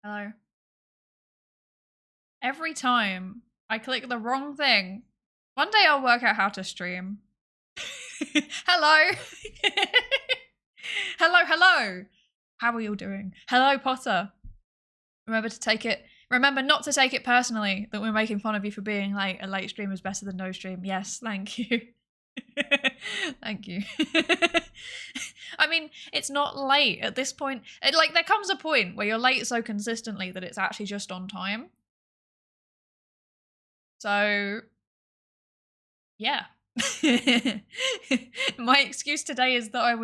Hello. Every time I click the wrong thing, one day I'll work out how to stream. Hello. hello. How are you all doing? Hello, Potter. Remember not to take it personally that we're making fun of you for being like a late stream is better than no stream. Yes, thank you. Thank you. I mean, it's not late at this point. There comes a point where you're late so consistently that it's actually just on time. So, yeah. My excuse today is that I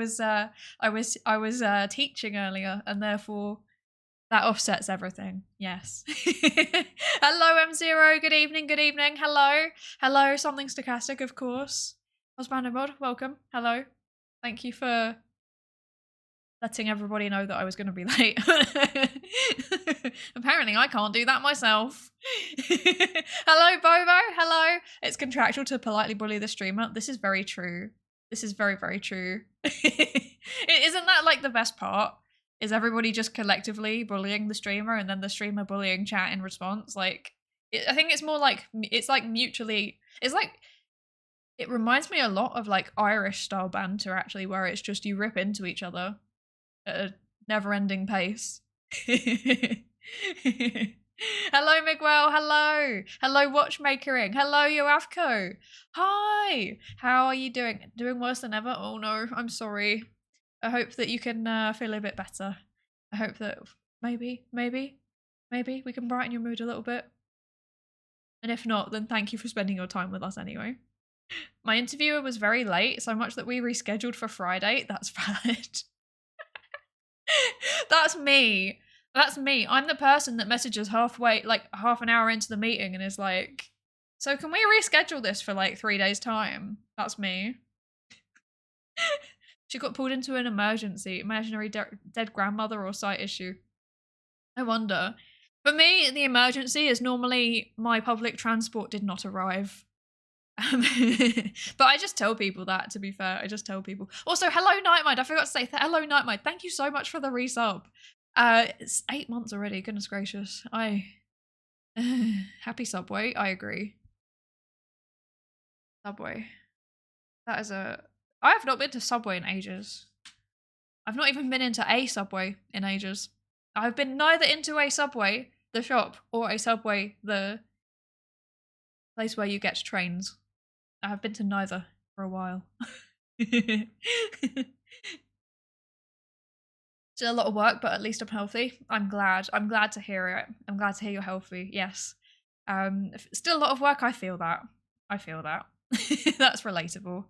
was teaching earlier, and therefore that offsets everything. Yes. Hello, M0. Good evening. Good evening. Hello. Something stochastic, of course. Husband Mod, welcome. Hello. Thank you for letting everybody know that I was going to be late. Apparently, I can't do that myself. Hello, Bobo. Hello. It's contractual to politely bully the streamer. This is very true. This is very, very true. Isn't that like the best part? Is everybody just collectively bullying the streamer and then the streamer bullying chat in response? Like, I think it's more like, it's like mutually, it's like, it reminds me a lot of like Irish style banter actually, where it's just you rip into each other at a never-ending pace. Hello, Miguel. Hello, watchmakering. Hello, Yoavco. Hi. How are you doing? Doing worse than ever? Oh no, I'm sorry. I hope that you can feel a bit better. I hope that maybe we can brighten your mood a little bit. And if not, then thank you for spending your time with us anyway. My interviewer was very late, so much that we rescheduled for Friday. That's valid. That's me. I'm the person that messages halfway, like half an hour into the meeting and is like, so can we reschedule this for like 3 days time? That's me. She got pulled into an emergency, imaginary dead grandmother or sight issue. I wonder. For me, the emergency is normally my public transport did not arrive. But I just tell people that, to be fair. I just tell people. Also, hello, Nightmind. I forgot to say hello, Nightmind. Thank you so much for the resub. It's 8 months already. Goodness gracious. Happy Subway. I agree. Subway. That is a... I have not been to Subway in ages. I've not even been into a Subway in ages. I've been neither into a Subway, the shop, or a Subway, the place where you get trains. I have been to neither for a while. It's a lot of work, but at least I'm healthy. I'm glad to hear it. I'm glad to hear you're healthy. Yes. Still a lot of work. I feel that. That's relatable.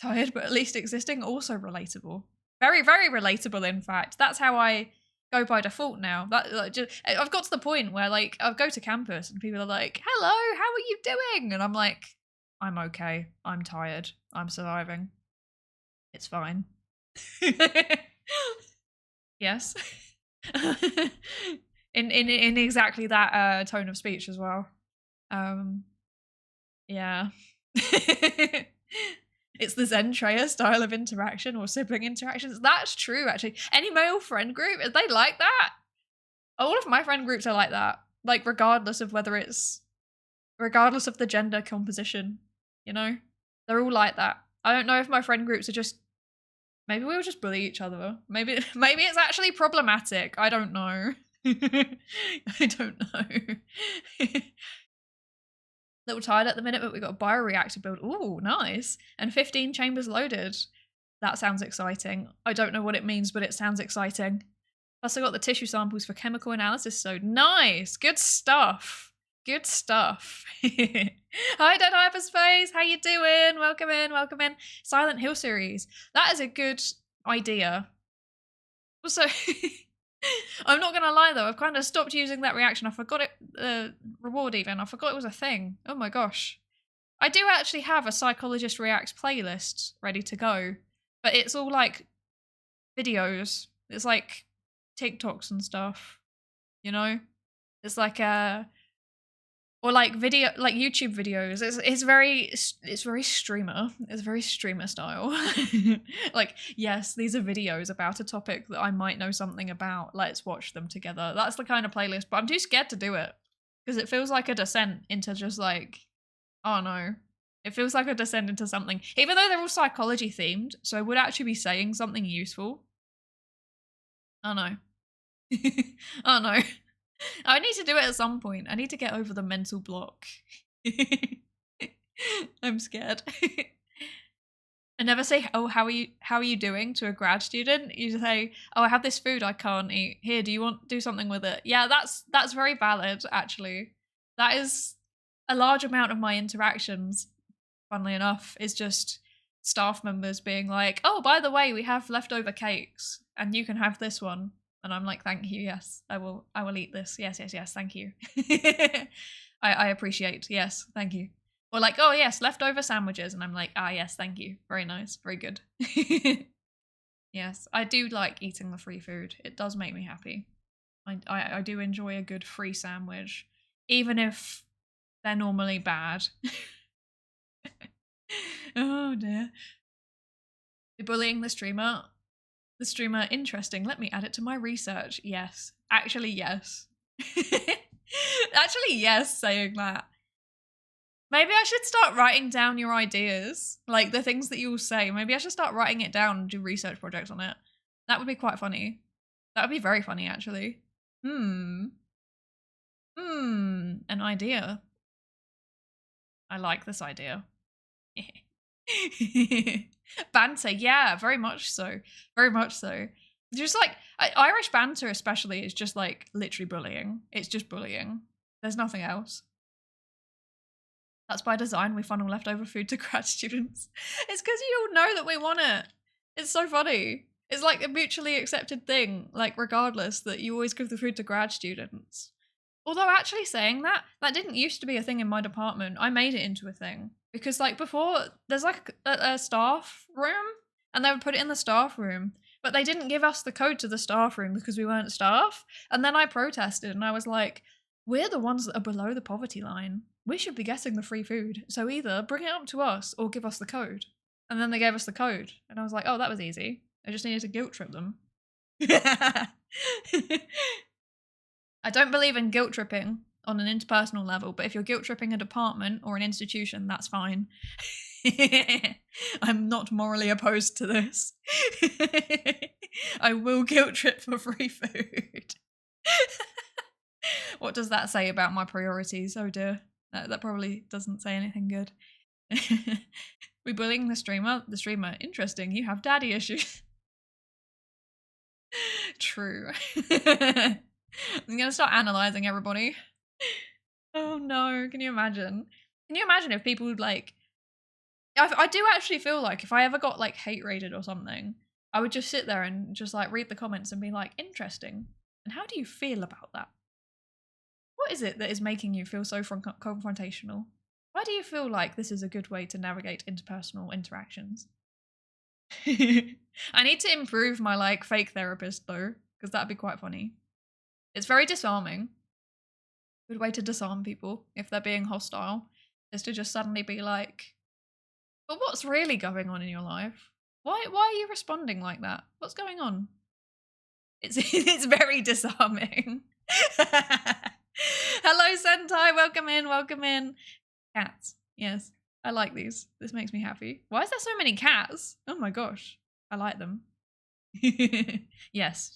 Tired, but at least existing. Also relatable. Very, very relatable. In fact, that's how I go by default now. I've got to the point where like I'll go to campus and people are like, "Hello, how are you doing?" And I'm like, "I'm okay. I'm tired. I'm surviving. It's fine." Yes. in exactly that tone of speech as well. Yeah. It's the Zentraya style of interaction or sibling interactions. That's true, actually. Any male friend group, are they like that? All of my friend groups are like that. Like, regardless of the gender composition, you know? They're all like that. I don't know if my friend groups are just... Maybe we'll just bully each other. Maybe it's actually problematic. I don't know. I don't know. Little tired at the minute, but we got a bioreactor build. Ooh, nice. And 15 chambers loaded. That sounds exciting. I don't know what it means, but it sounds exciting. Plus I got the tissue samples for chemical analysis, so nice. Good stuff. Good stuff. Hi, Dead Hyperspace. How you doing? Welcome in. Silent Hill series. That is a good idea. Also, I'm not gonna lie though, I've kind of stopped using that reaction. I forgot it, reward even. I forgot it was a thing. Oh my gosh. I do actually have a Psychologist Reacts playlist ready to go, but it's all like videos. It's like TikToks and stuff, you know? It's like Or like video, like YouTube videos. It's very streamer. It's very streamer style. Like, yes, these are videos about a topic that I might know something about. Let's watch them together. That's the kind of playlist, but I'm too scared to do it because it feels like a descent into just like, oh no. It feels like a descent into something, even though they're all psychology themed. So I would actually be saying something useful. Oh no. Oh no. I need to do it at some point. I need to get over the mental block. I'm scared. I never say, oh, how are you doing to a grad student? You say, oh, I have this food I can't eat. Here, do you want to do something with it? Yeah, that's very valid, actually. That is a large amount of my interactions, funnily enough, is just staff members being like, oh, by the way, we have leftover cakes and you can have this one. And I'm like, thank you, yes, I will eat this. Yes, thank you. I appreciate, yes, thank you. Or like, oh yes, leftover sandwiches. And I'm like, ah yes, thank you. Very nice, very good. Yes, I do like eating the free food. It does make me happy. I do enjoy a good free sandwich, even if they're normally bad. Oh dear. Bullying the streamer. The streamer, interesting. Let me add it to my research. Yes. Actually, yes. Actually, yes, saying that. Maybe I should start writing down your ideas. Like the things that you'll say. Maybe I should start writing it down and do research projects on it. That would be quite funny. That would be very funny, actually. An idea. I like this idea. Banter, yeah, very much so. Very much so. Just like Irish banter especially is just like literally bullying. It's just bullying. There's nothing else. That's by design. We funnel leftover food to grad students. It's because you all know that we want it. It's so funny. It's like a mutually accepted thing, like regardless, that you always give the food to grad students. Although actually saying that didn't used to be a thing in my department. I made it into a thing. Because like before, there's like a staff room and they would put it in the staff room, but they didn't give us the code to the staff room because we weren't staff. And then I protested and I was like, we're the ones that are below the poverty line. We should be getting the free food. So either bring it up to us or give us the code. And then they gave us the code. And I was like, oh, that was easy. I just needed to guilt trip them. I don't believe in guilt tripping on an interpersonal level, but if you're guilt tripping a department or an institution, that's fine. I'm not morally opposed to this. I will guilt trip for free food. What does that say about my priorities? Oh dear. That probably doesn't say anything good. We bullying the streamer? The streamer, interesting, you have daddy issues. True. I'm gonna start analysing everybody. Oh no, can you imagine? Can you imagine if people would like... I do actually feel like if I ever got like hate rated or something, I would just sit there and just like read the comments and be like, interesting. And how do you feel about that? What is it that is making you feel so confrontational? Why do you feel like this is a good way to navigate interpersonal interactions? I need to improve my like fake therapist though, because that'd be quite funny. It's very disarming. Good way to disarm people if they're being hostile is to just suddenly be like, but what's really going on in your life? Why are you responding like that? What's going on? It's very disarming. Hello Sentai, welcome in. Cats, yes, I like these. This makes me happy. Why is there so many cats? Oh my gosh, I like them. Yes.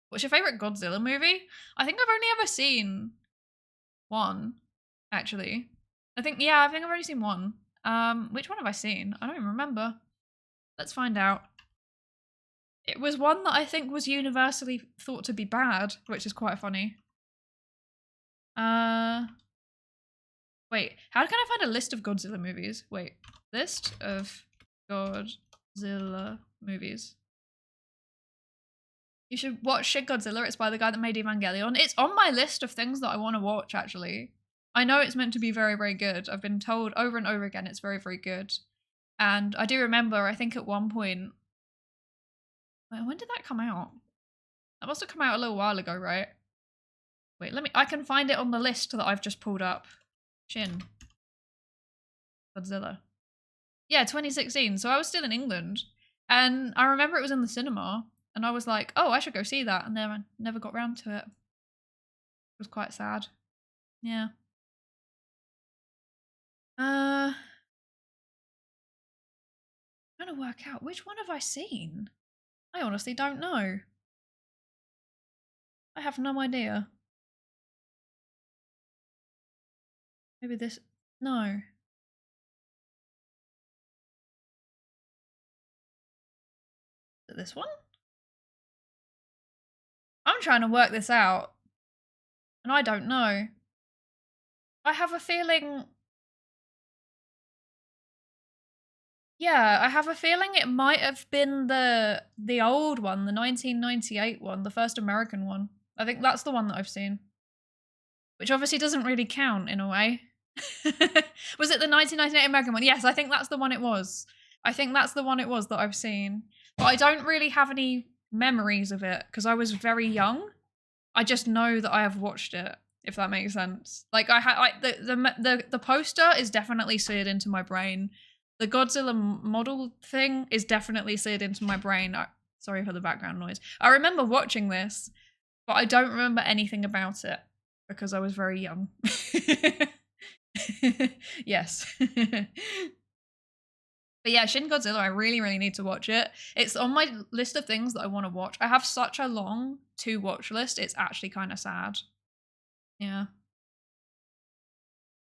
What's your favorite Godzilla movie? I think I've only ever seen one, actually. I think I've only seen one. Which one have I seen? I don't even remember. Let's find out. It was one that I think was universally thought to be bad, which is quite funny. Wait, how can I find a list of Godzilla movies? Wait, list of Godzilla movies. You should watch Shin Godzilla. It's by the guy that made Evangelion. It's on my list of things that I want to watch, actually. I know it's meant to be very, very good. I've been told over and over again it's very, very good. And I do remember, I think at one point... When did that come out? That must have come out a little while ago, right? Wait, I can find it on the list that I've just pulled up. Shin Godzilla. Yeah, 2016. So I was still in England. And I remember it was in the cinema. And I was like, oh, I should go see that. And then I never got round to it. It was quite sad. Yeah. Trying to work out, which one have I seen? I honestly don't know. I have no idea. Maybe this, no. Is it this one? I'm trying to work this out. And I don't know. I have a feeling... Yeah, I have a feeling it might have been the old one, the 1998 one, the first American one. I think that's the one that I've seen. Which obviously doesn't really count in a way. Was it the 1998 American one? Yes, I think that's the one it was. I think that's the one it was that I've seen. But I don't really have any memories of it because I was very young. I just know that I have watched it, if that makes sense. Like the poster is definitely seared into my brain. The Godzilla model thing is definitely seared into my brain. Sorry for the background noise. I remember watching this, but I don't remember anything about it because I was very young. Yes. But yeah, Shin Godzilla, I really, really need to watch it. It's on my list of things that I want to watch. I have such a long to-watch list, it's actually kind of sad. Yeah.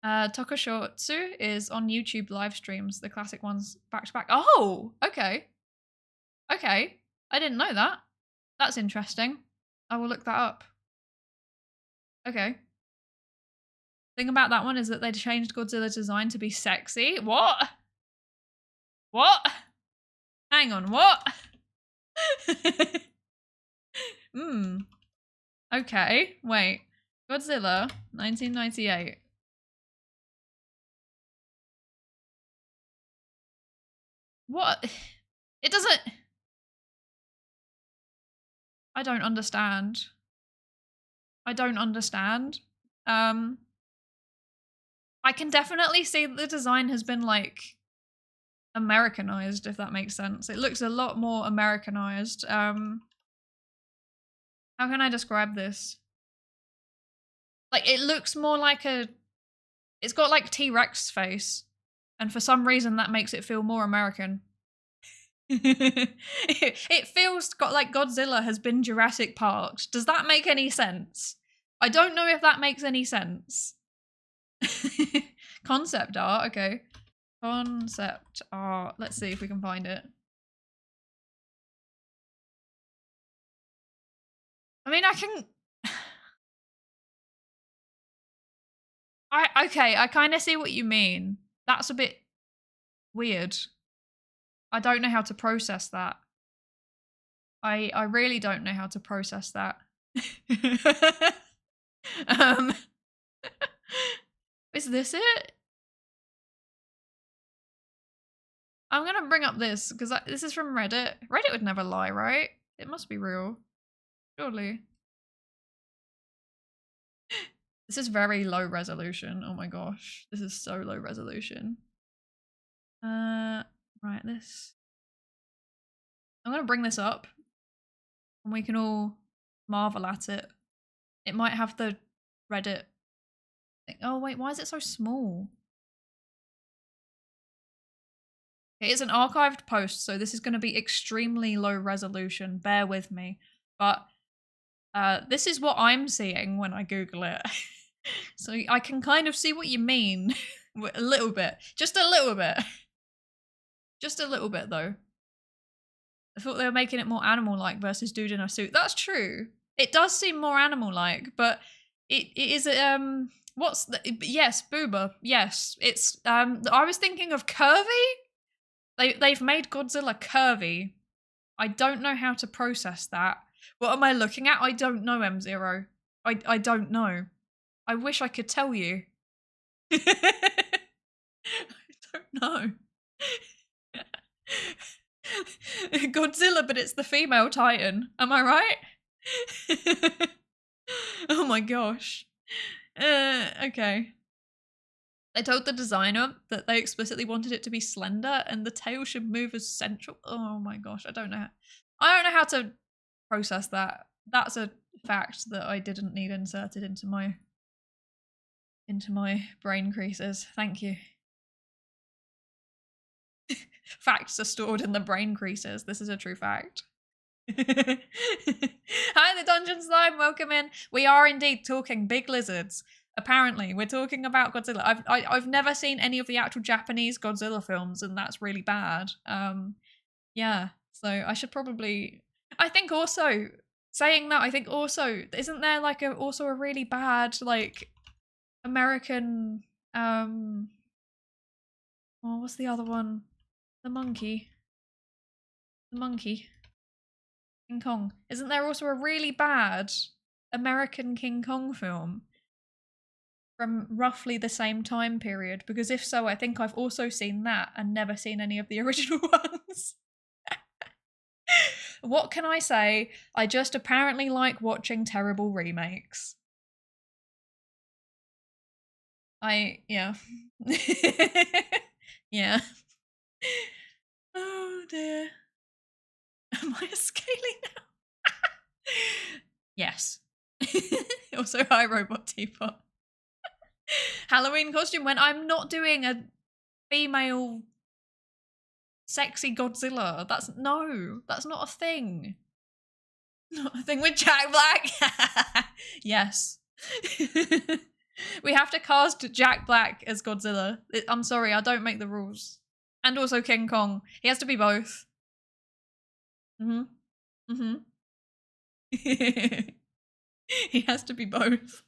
Tokushotsu is on YouTube live streams, the classic ones back to back. Oh, okay. Okay. I didn't know that. That's interesting. I will look that up. Okay. Thing about that one is that they changed Godzilla's design to be sexy. What? What? Hang on, what? Okay, wait. Godzilla, 1998. What? It doesn't... I don't understand. I don't understand. I can definitely see that the design has been, like, Americanized, if that makes sense. It looks a lot more Americanized. How can I describe this? Like, it looks more like a... It's got, like, T-Rex face. And for some reason, that makes it feel more American. It feels like Godzilla has been Jurassic Parked. Does that make any sense? I don't know if that makes any sense. Concept art, okay. Concept art. Let's see if we can find it. I mean, I can... Okay, I kind of see what you mean. That's a bit weird. I don't know how to process that. I really don't know how to process that. Is this it? I'm gonna bring up this because this is from Reddit. Reddit would never lie, right? It must be real. Surely. This is very low resolution. Oh my gosh. This is so low resolution. Right, this. I'm gonna bring this up and we can all marvel at it. It might have the Reddit thing. Oh wait, why is it so small? It is an archived post, so this is going to be extremely low resolution. Bear with me. But this is what I'm seeing when I Google it. So I can kind of see what you mean. A little bit. Just a little bit. Just a little bit, though. I thought they were making it more animal-like versus dude in a suit. That's true. It does seem more animal-like, but it is... what's the... Yes, booba. Yes. It's... I was thinking of curvy? They've made Godzilla curvy. I don't know how to process that. What am I looking at? I don't know, M0. I don't know. I wish I could tell you. I don't know. Godzilla, but it's the female Titan. Am I right? Oh my gosh. Okay. They told the designer that they explicitly wanted it to be slender and the tail should move as central. Oh my gosh, I don't know how to process that. That's a fact that I didn't need inserted into my brain creases. Thank you. Facts are stored in the brain creases. This is a true fact. Hi, the Dungeon Slime. Welcome in. We are indeed talking big lizards. Apparently, we're talking about Godzilla. I've never seen any of the actual Japanese Godzilla films, and that's really bad. Yeah. So I should probably. I think also saying that. I think also isn't there like also a really bad like American oh, what's the other one? The monkey. King Kong. Isn't there also a really bad American King Kong film from roughly the same time period? Because if so, I think I've also seen that and never seen any of the original ones. What can I say? I just apparently like watching terrible remakes. Yeah. Yeah. Oh dear. Am I a scaly now? Yes. Also, hi, Robot Teapot. Halloween costume when I'm not doing a female sexy Godzilla. That's not a thing. Not a thing with Jack Black. Yes. We have to cast Jack Black as Godzilla. I'm sorry, I don't make the rules. And also King Kong. He has to be both. He has to be both.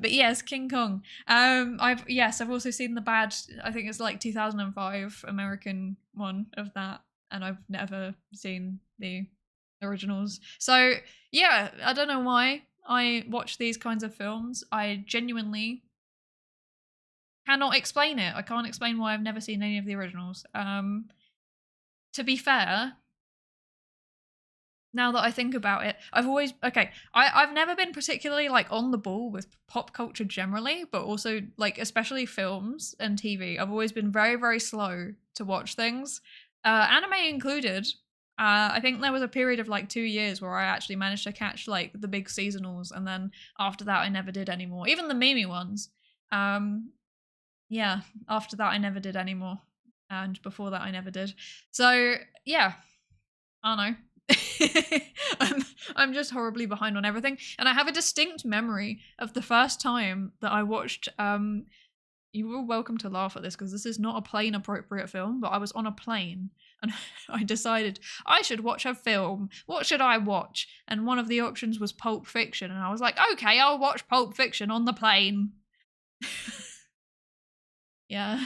But yes, King Kong. I've also seen the bad, I think it's like 2005 American one of that, and I've never seen the originals. So yeah, I don't know why I watch these kinds of films. I genuinely cannot explain it. I can't explain why I've never seen any of the originals. To be fair, now that I think about it, I've never been particularly like on the ball with pop culture generally, but also like especially films and TV. I've always been very, very slow to watch things, anime included. I think there was a period of like 2 years where I actually managed to catch like the big seasonals, and then after that I never did anymore. Even the Mimi ones. Yeah, after that I never did anymore, and before that I never did. So yeah, I don't know. I'm just horribly behind on everything, and I have a distinct memory of the first time that I watched you were welcome to laugh at this because this is not a plane appropriate film, but I was on a plane and I decided I should watch a film. What should I watch? And one of the options was Pulp Fiction, and I was like, okay, I'll watch Pulp Fiction on the plane. Yeah.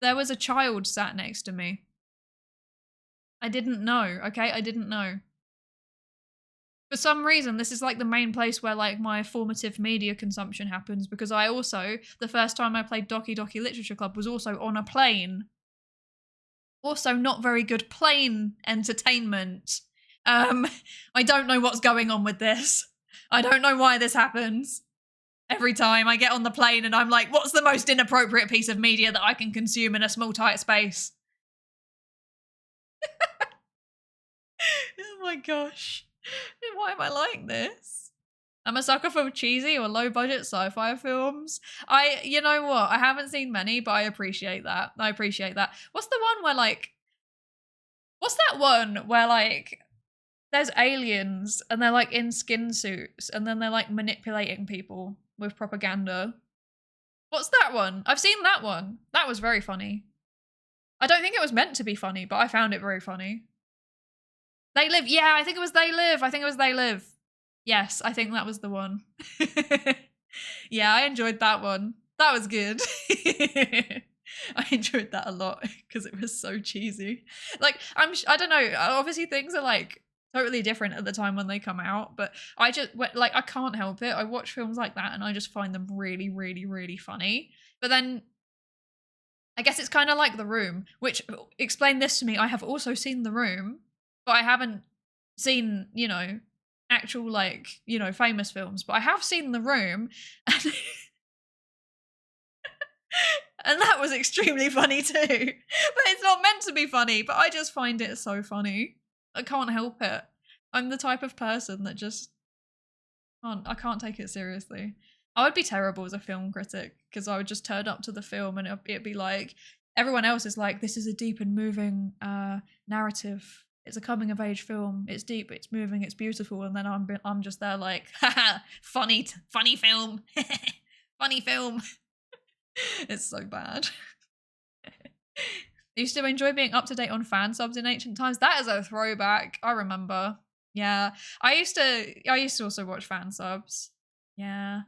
There was a child sat next to me. I didn't know, okay? I didn't know. For some reason, this is like the main place where like my formative media consumption happens, because I also, the first time I played Doki Doki Literature Club was also on a plane. Also not very good plane entertainment. I don't know what's going on with this. I don't know why this happens. Every time I get on the plane and I'm like, what's the most inappropriate piece of media that I can consume in a small, tight space? Oh my gosh. Why am I like this? I'm a sucker for cheesy or low-budget sci-fi films. You know what? I haven't seen many, but I appreciate that. What's the one where like... What's that one where like... There's aliens and they're like in skin suits and then they're like manipulating people with propaganda. What's that one? I've seen that one. That was very funny. I don't think it was meant to be funny, but I found it very funny. They Live. Yeah, I think it was They Live. Yes, I think that was the one. Yeah, I enjoyed that one. That was good. I enjoyed that a lot because it was so cheesy. Like, I don't know. Obviously, things are like totally different at the time when they come out, but I just like I can't help it. I watch films like that and I just find them really, really, really funny. But then I guess it's kind of like The Room, which explain this to me. I have also seen The Room, but I haven't seen, you know, actual like, you know, famous films, but I have seen The Room and, and that was extremely funny too. But it's not meant to be funny, but I just find it so funny. I can't help it. I'm the type of person that just I can't take it seriously. I would be terrible as a film critic because I would just turn up to the film and it'd be like everyone else is like, this is a deep and moving narrative. It's a coming of age film. It's deep, it's moving, it's beautiful, and then I'm just there like, haha, funny film, funny film. It's so bad. I used to enjoy being up to date on fan subs in ancient times. That is a throwback. I remember. Yeah, I used to also watch fan subs. Yeah.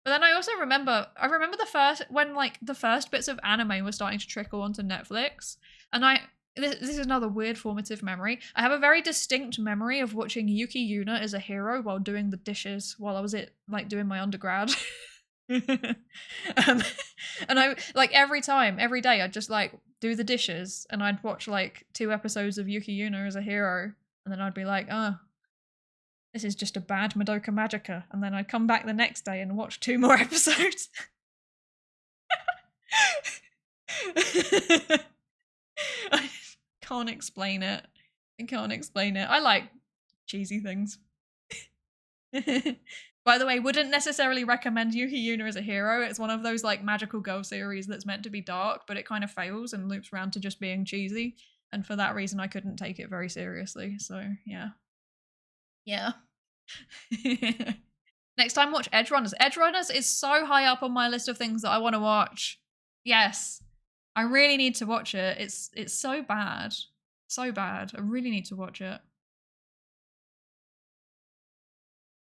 But then I also remember the first bits of anime were starting to trickle onto Netflix, and this is another weird formative memory. I have a very distinct memory of watching Yuki Yuna as a hero while doing the dishes while I was doing my undergrad. And I every day I'd just like do the dishes and I'd watch like 2 episodes of Yuki Yuna as a hero, and then I'd be like, oh, this is just a bad Madoka Magica. And then I'd come back the next day and watch 2 more episodes. I can't explain it. I like cheesy things. By the way, wouldn't necessarily recommend Yuki Yuna as a hero. It's one of those like magical girl series that's meant to be dark, but it kind of fails and loops around to just being cheesy. And for that reason, I couldn't take it very seriously. So, yeah. Yeah. Next time, watch Edge Runners. Edge Runners is so high up on my list of things that I want to watch. Yes. I really need to watch it. It's so bad. So bad. I really need to watch it.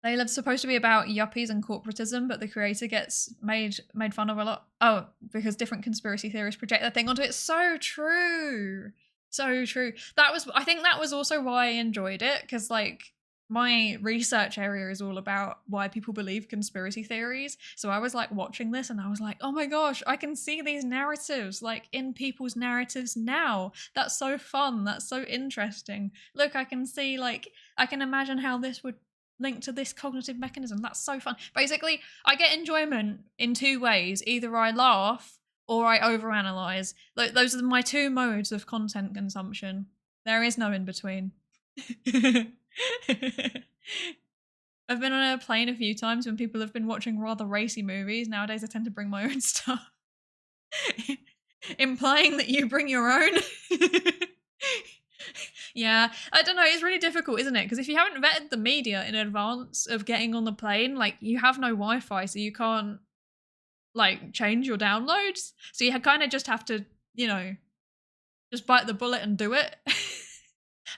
Layla's supposed to be about yuppies and corporatism, but the creator gets made fun of a lot. Oh, because different conspiracy theorists project their thing onto it. So true. So true. I think that was also why I enjoyed it, because like my research area is all about why people believe conspiracy theories. So I was like watching this and I was like, oh my gosh, I can see these narratives like in people's narratives now. That's so fun. That's so interesting. Look, I can see I can imagine how this would link to this cognitive mechanism. That's so fun. Basically, I get enjoyment in 2 ways. Either I laugh or I overanalyze. Those are my 2 modes of content consumption. There is no in between. I've been on a plane a few times when people have been watching rather racy movies. Nowadays I tend to bring my own stuff. Implying that you bring your own. Yeah, I don't know, it's really difficult, isn't it? Because if you haven't vetted the media in advance of getting on the plane, like you have no Wi-Fi, so you can't like change your downloads. So you kind of just have to, you know, just bite the bullet and do it.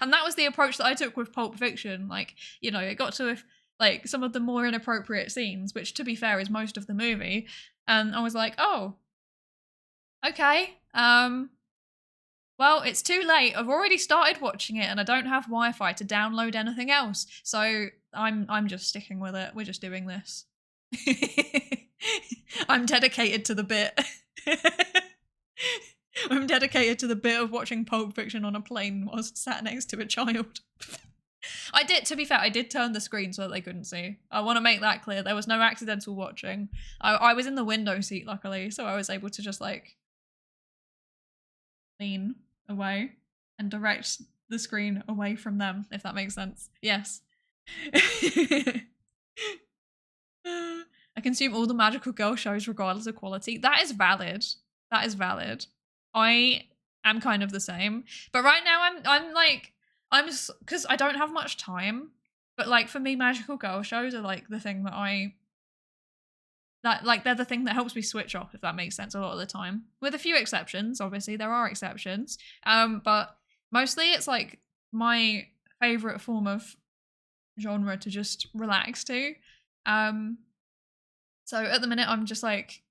And that was the approach that I took with Pulp Fiction. Like, you know, it got to like some of the more inappropriate scenes, which to be fair is most of the movie. And I was like, oh, okay. Well, it's too late. I've already started watching it and I don't have Wi-Fi to download anything else. So I'm just sticking with it. We're just doing this. I'm dedicated to the bit. I'm dedicated to the bit of watching Pulp Fiction on a plane whilst sat next to a child. To be fair, I did turn the screen so that they couldn't see. I want to make that clear. There was no accidental watching. I was in the window seat, luckily, so I was able to just like lean away and direct the screen away from them, if that makes sense. Yes. I consume all the magical girl shows regardless of quality. That is valid. That is valid. I am kind of the same. But right now I'm because I don't have much time. But like for me, magical girl shows are like the thing they're the thing that helps me switch off, if that makes sense, a lot of the time. With a few exceptions, obviously, there are exceptions. But mostly it's like my favorite form of genre to just relax to. So at the minute I'm just like,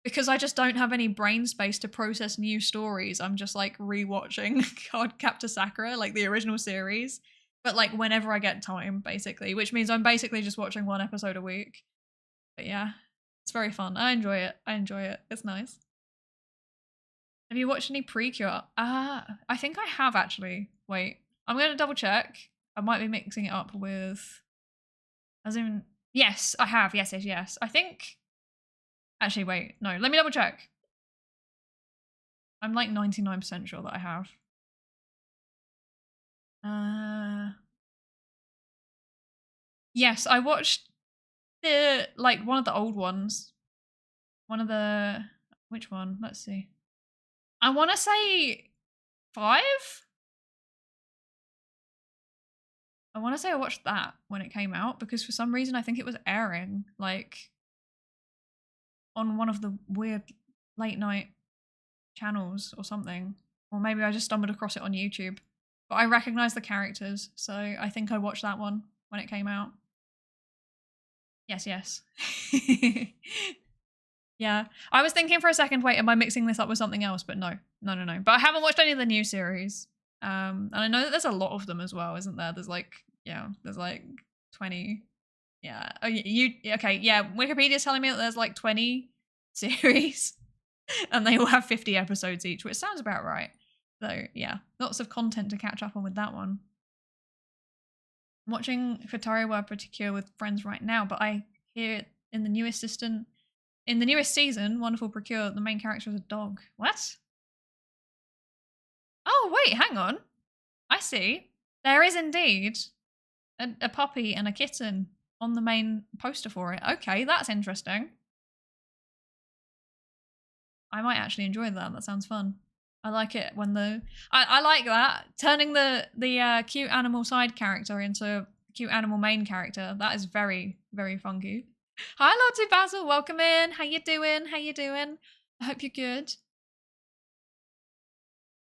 because I just don't have any brain space to process new stories, I'm just like rewatching Cardcaptor Sakura, like the original series. But like whenever I get time, basically, which means I'm basically just watching 1 episode a week. But yeah. It's very fun. I enjoy it. It's nice. Have you watched any Precure? I think I have actually. Wait, I'm going to double check. I might be mixing it up with, as in, yes, I have. Yes. I think, actually, wait, no, let me double check. I'm like 99% sure that I have. Yes, I watched the, like, one of the old ones. One of the, which one? Let's see. I want to say 5? I want to say I watched that when it came out because for some reason I think it was airing like on one of the weird late night channels or something. Or maybe I just stumbled across it on YouTube. But I recognize the characters, so I think I watched that one when it came out. Yes. Yeah. I was thinking for a second, wait, am I mixing this up with something else? But no. But I haven't watched any of the new series. And I know that there's a lot of them as well, isn't there? There's like 20. Yeah. Oh, okay, yeah. Wikipedia's telling me that there's like 20 series and they all have 50 episodes each, which sounds about right. So yeah, lots of content to catch up on with that one. I'm watching Futari Wa Particular with friends right now, but I hear in the newest season, Wonderful Procure, the main character is a dog. What? Oh, wait, hang on. I see. There is indeed a puppy and a kitten on the main poster for it. Okay, that's interesting. I might actually enjoy that. That sounds fun. I like it when I like that. Turning the cute animal side character into cute animal main character. That is very, very funky. Hi, Lottie Basil. Welcome in. How you doing? I hope you're good.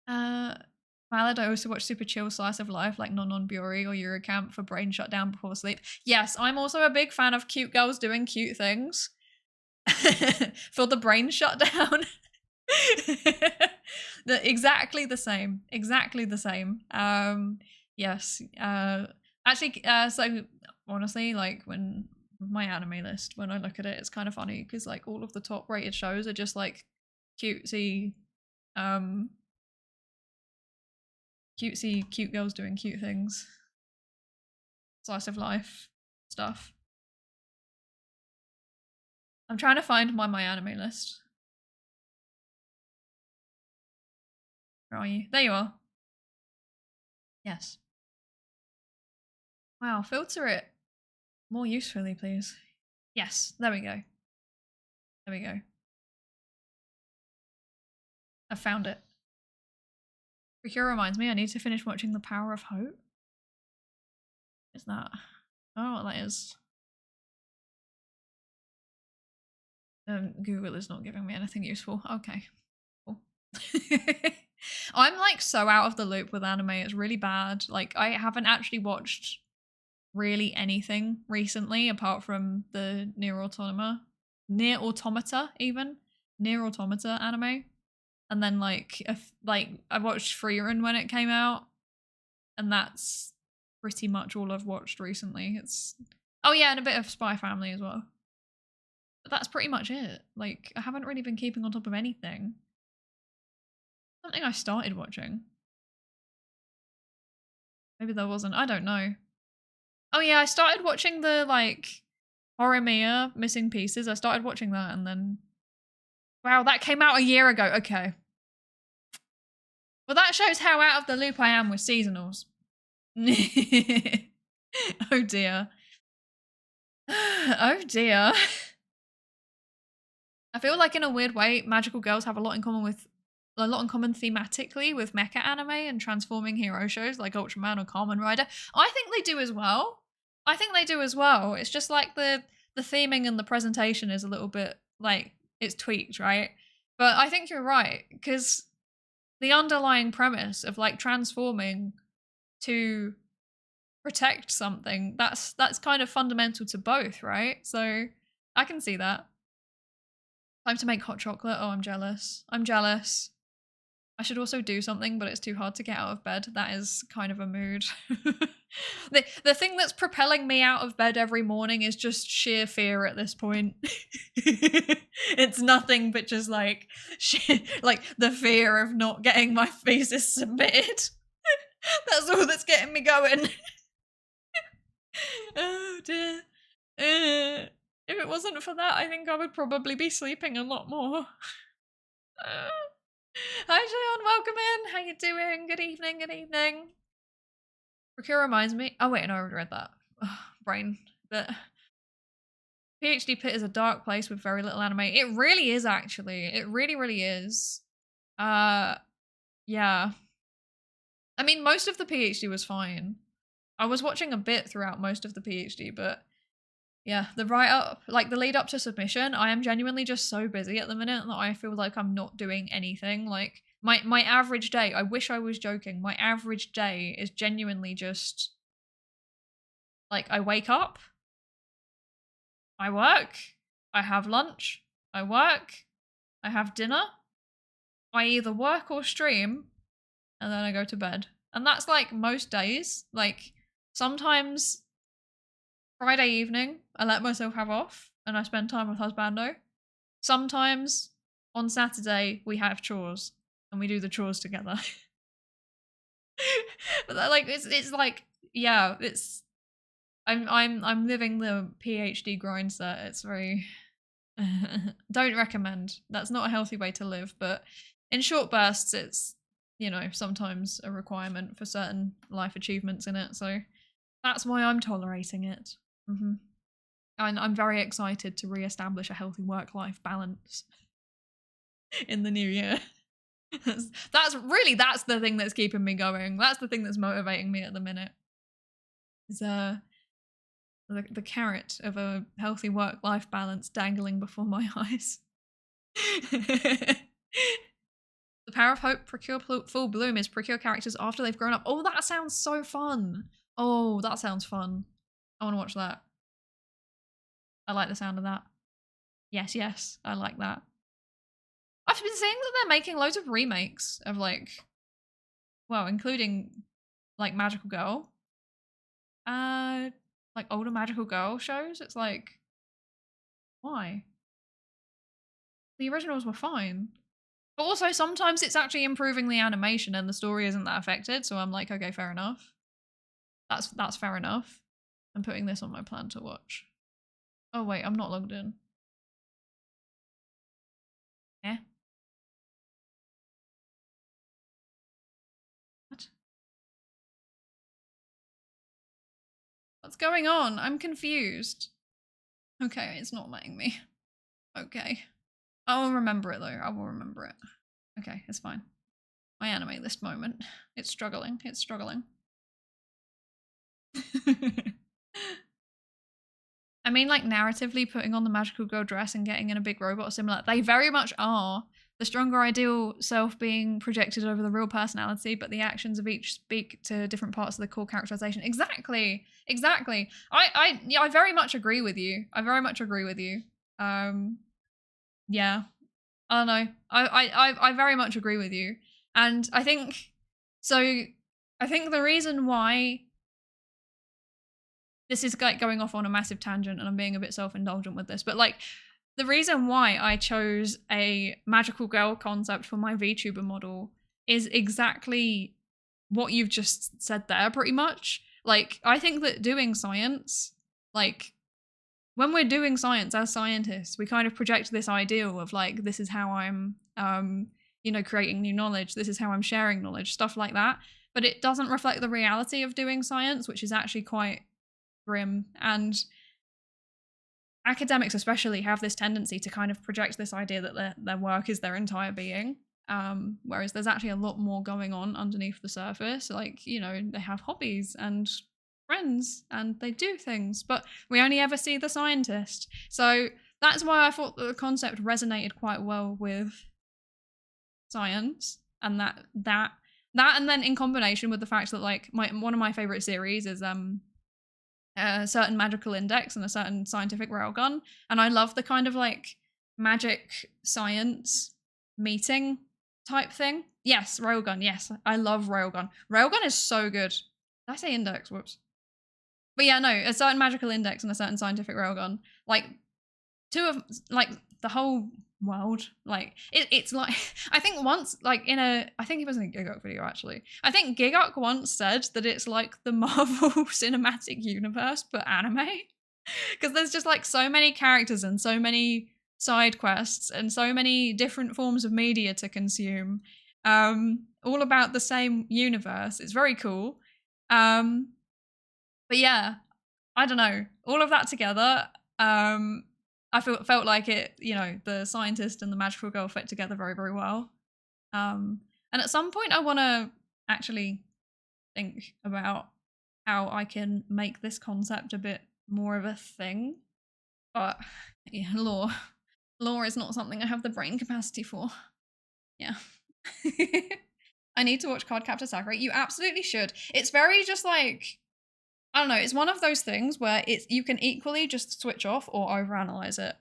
Malad, I also watch super chill slice of life like Non Buri or Eurocamp for brain shutdown before sleep. Yes, I'm also a big fan of cute girls doing cute things for the brain shutdown. Exactly the same. Yes. Actually, so honestly, like when my anime list, when I look at it, it's kind of funny because like all of the top rated shows are just like cutesy cute girls doing cute things, slice of life stuff. I'm trying to find my anime list. Where are you? There you are. Yes. Wow, filter it more usefully, please. Yes, there we go. I found it. Procure reminds me I need to finish watching The Power of Hope. Is that? I don't know what that is. Google is not giving me anything useful. Okay, cool. I'm like so out of the loop with anime. It's really bad. Like I haven't actually watched really anything recently apart from the Nier Automata anime. And then like I watched Frieren when it came out, and that's pretty much all I've watched recently. It's oh yeah, and a bit of Spy Family as well. But that's pretty much it. Like I haven't really been keeping on top of anything. Something I started watching. Maybe there wasn't. I don't know. Oh yeah, I started watching the like Horimiya Missing Pieces. I started watching that and then wow, that came out a year ago. Okay. Well, that shows how out of the loop I am with seasonals. Oh dear. Oh dear. I feel like in a weird way, magical girls have a lot in common thematically with mecha anime and transforming hero shows like Ultraman or Kamen Rider. I think they do as well. It's just like the theming and the presentation is a little bit like it's tweaked, right? But I think you're right because the underlying premise of like transforming to protect something, that's kind of fundamental to both, right? So I can see that. Time to make hot chocolate. Oh, I'm jealous. I should also do something, but it's too hard to get out of bed. That is kind of a mood. The thing that's propelling me out of bed every morning is just sheer fear at this point. It's nothing but just like the fear of not getting my thesis submitted. That's all that's getting me going. Oh dear. If it wasn't for that, I think I would probably be sleeping a lot more. Hi Jayon, welcome in. How you doing? Good evening, good evening. Procure reminds me. Oh wait, no, I already read that. Ugh, brain. But PhD pit is a dark place with very little anime. It really is, actually. It really, really is. Yeah. I mean, most of the PhD was fine. I was watching a bit throughout most of the PhD, but yeah, the write-up, like the lead up to submission, I am genuinely just so busy at the minute that I feel like I'm not doing anything. Like my average day, I wish I was joking, my average day is genuinely just like I wake up, I work, I have lunch, I work, I have dinner, I either work or stream, and then I go to bed. And that's like most days. Like sometimes Friday evening, I let myself have off and I spend time with husbando. Sometimes on Saturday we have chores and we do the chores together. But like it's like, yeah, it's I'm living the PhD grind set. It's very don't recommend. That's not a healthy way to live, but in short bursts it's, you know, sometimes a requirement for certain life achievements in it. So that's why I'm tolerating it. Mm-hmm. And I'm very excited to re-establish a healthy work-life balance in the new year. That's the thing that's keeping me going. That's the thing that's motivating me at the minute. Is the carrot of a healthy work-life balance dangling before my eyes. The power of hope, procure full bloom, is procure characters after they've grown up. Oh, that sounds so fun. Oh, that sounds fun. I want to watch that. I like the sound of that. Yes, yes, I like that. I've been seeing that they're making loads of remakes of like, well, including like Magical Girl. Like older Magical Girl shows. It's like, why? The originals were fine. But also sometimes it's actually improving the animation and the story isn't that affected, so I'm like, okay, fair enough. That's fair enough. I'm putting this on my plan to watch. Oh wait, I'm not logged in. Eh? What? What's going on? I'm confused. Okay, it's not letting me. Okay. I will remember it though. I will remember it. Okay, it's fine. My anime list moment. It's struggling. It's struggling. I mean, like, narratively putting on the magical girl dress and getting in a big robot or similar. They very much are. The stronger ideal self being projected over the real personality, but the actions of each speak to different parts of the core characterization. Exactly. Exactly. I very much agree with you. I very much agree with you. Yeah. I don't know. I very much agree with you. And I think the reason why this is like going off on a massive tangent and I'm being a bit self-indulgent with this, but like the reason why I chose a magical girl concept for my VTuber model is exactly what you've just said there, pretty much. Like, I think that doing science, like, when we're doing science as scientists, we kind of project this ideal of like, this is how I'm, you know, creating new knowledge. This is how I'm sharing knowledge, stuff like that. But it doesn't reflect the reality of doing science, which is actually quite grim. And academics especially have this tendency to kind of project this idea that their work is their entire being. Whereas there's actually a lot more going on underneath the surface. Like, you know, they have hobbies and friends and they do things, but we only ever see the scientist. So that's why I thought that the concept resonated quite well with science, and that and then in combination with the fact that like one of my favorite series is a certain magical index and a certain scientific railgun, and I love the kind of like magic science meeting type thing. Yes, railgun. Yes, I love railgun. Railgun is so good. Did I say index? Whoops. But yeah, no, a certain magical index and a certain scientific railgun. Like, two of, like, the whole world. Like, it's like, I think once, like, I think it was in a gigok video, actually. I think gigok once said that it's like the Marvel Cinematic Universe, but anime. Because there's just, like, so many characters and so many side quests and so many different forms of media to consume, all about the same universe. It's very cool. But yeah, I don't know, all of that together, I felt like it, you know, the scientist and the magical girl fit together very, very well. And at some point I want to actually think about how I can make this concept a bit more of a thing. But yeah, lore is not something I have the brain capacity for. Yeah. I need to watch Cardcaptor Sakura. You absolutely should. It's very just like, I don't know, it's one of those things where you can equally just switch off or overanalyze it.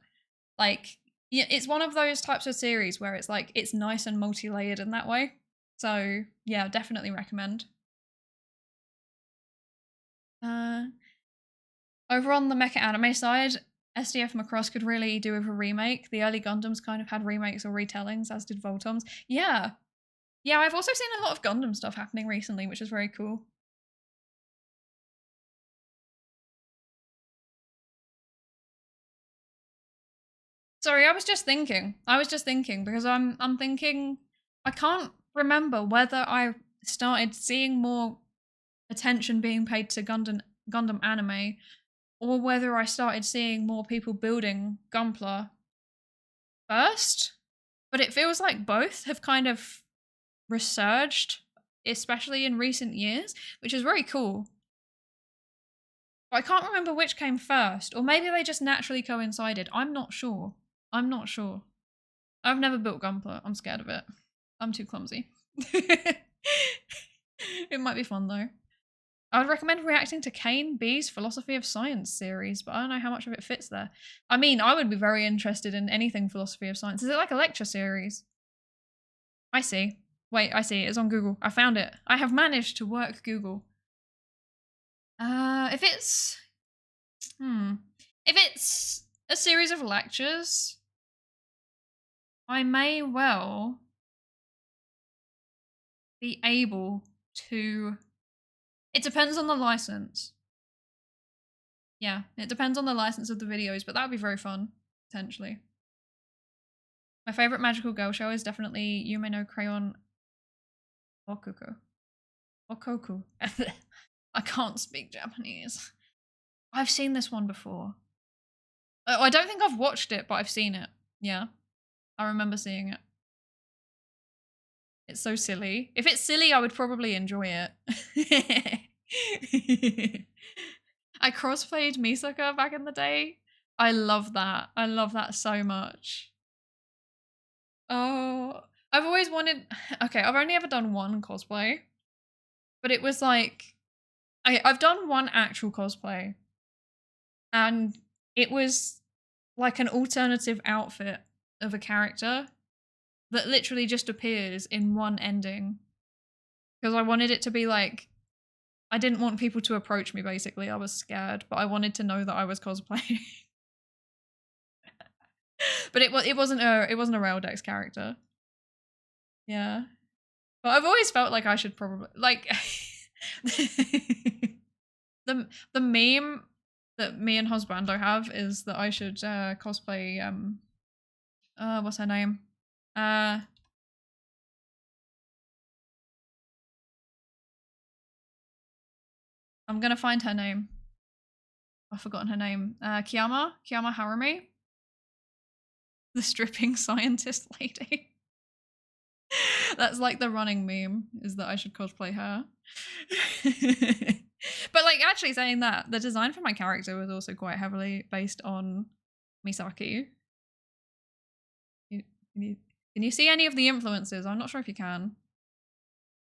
Like, yeah, it's one of those types of series where it's like, it's nice and multi-layered in that way. So yeah, definitely recommend. Over on the mecha anime side, SDF Macross could really do with a remake. The early Gundams kind of had remakes or retellings, as did Voltoms. Yeah. Yeah, I've also seen a lot of Gundam stuff happening recently, which is very cool. Sorry, I was just thinking because I'm thinking, I can't remember whether I started seeing more attention being paid to Gundam anime or whether I started seeing more people building Gunpla first. But it feels like both have kind of resurged, especially in recent years, which is very cool. But I can't remember which came first, or maybe they just naturally coincided. I'm not sure. I've never built Gunpla. I'm scared of it. I'm too clumsy. It might be fun though. I would recommend reacting to Kane B's Philosophy of Science series, but I don't know how much of it fits there. I mean, I would be very interested in anything Philosophy of Science. Is it like a lecture series? I see. Wait, I see. It's on Google. I found it. I have managed to work Google. If it's a series of lectures, I may well be able to. It depends on the license. Yeah, it depends on the license of the videos, but that would be very fun, potentially. My favorite magical girl show is definitely Yume no Crayon Okuko. Okoku. I can't speak Japanese. I've seen this one before. I don't think I've watched it, but I've seen it. Yeah, I remember seeing it. It's so silly. If it's silly, I would probably enjoy it. I crossplayed Misaka back in the day. I love that. I love that so much. Oh, I've always wanted. Okay, I've only ever done one cosplay, but it was like, I've done one actual cosplay, and it was like an alternative outfit of a character that literally just appears in one ending. Because I wanted it to be like, I didn't want people to approach me, basically. I was scared, but I wanted to know that I was cosplaying. But it wasn't a Raildex character. Yeah. But I've always felt like I should probably, like, the meme that me and Husbando have is that I should cosplay what's her name? I'm gonna find her name. I've forgotten her name. Kiyama Harumi. The stripping scientist lady. That's like the running meme, is that I should cosplay her. But like, actually saying that, the design for my character was also quite heavily based on Misaki. Can you see any of the influences? I'm not sure if you can.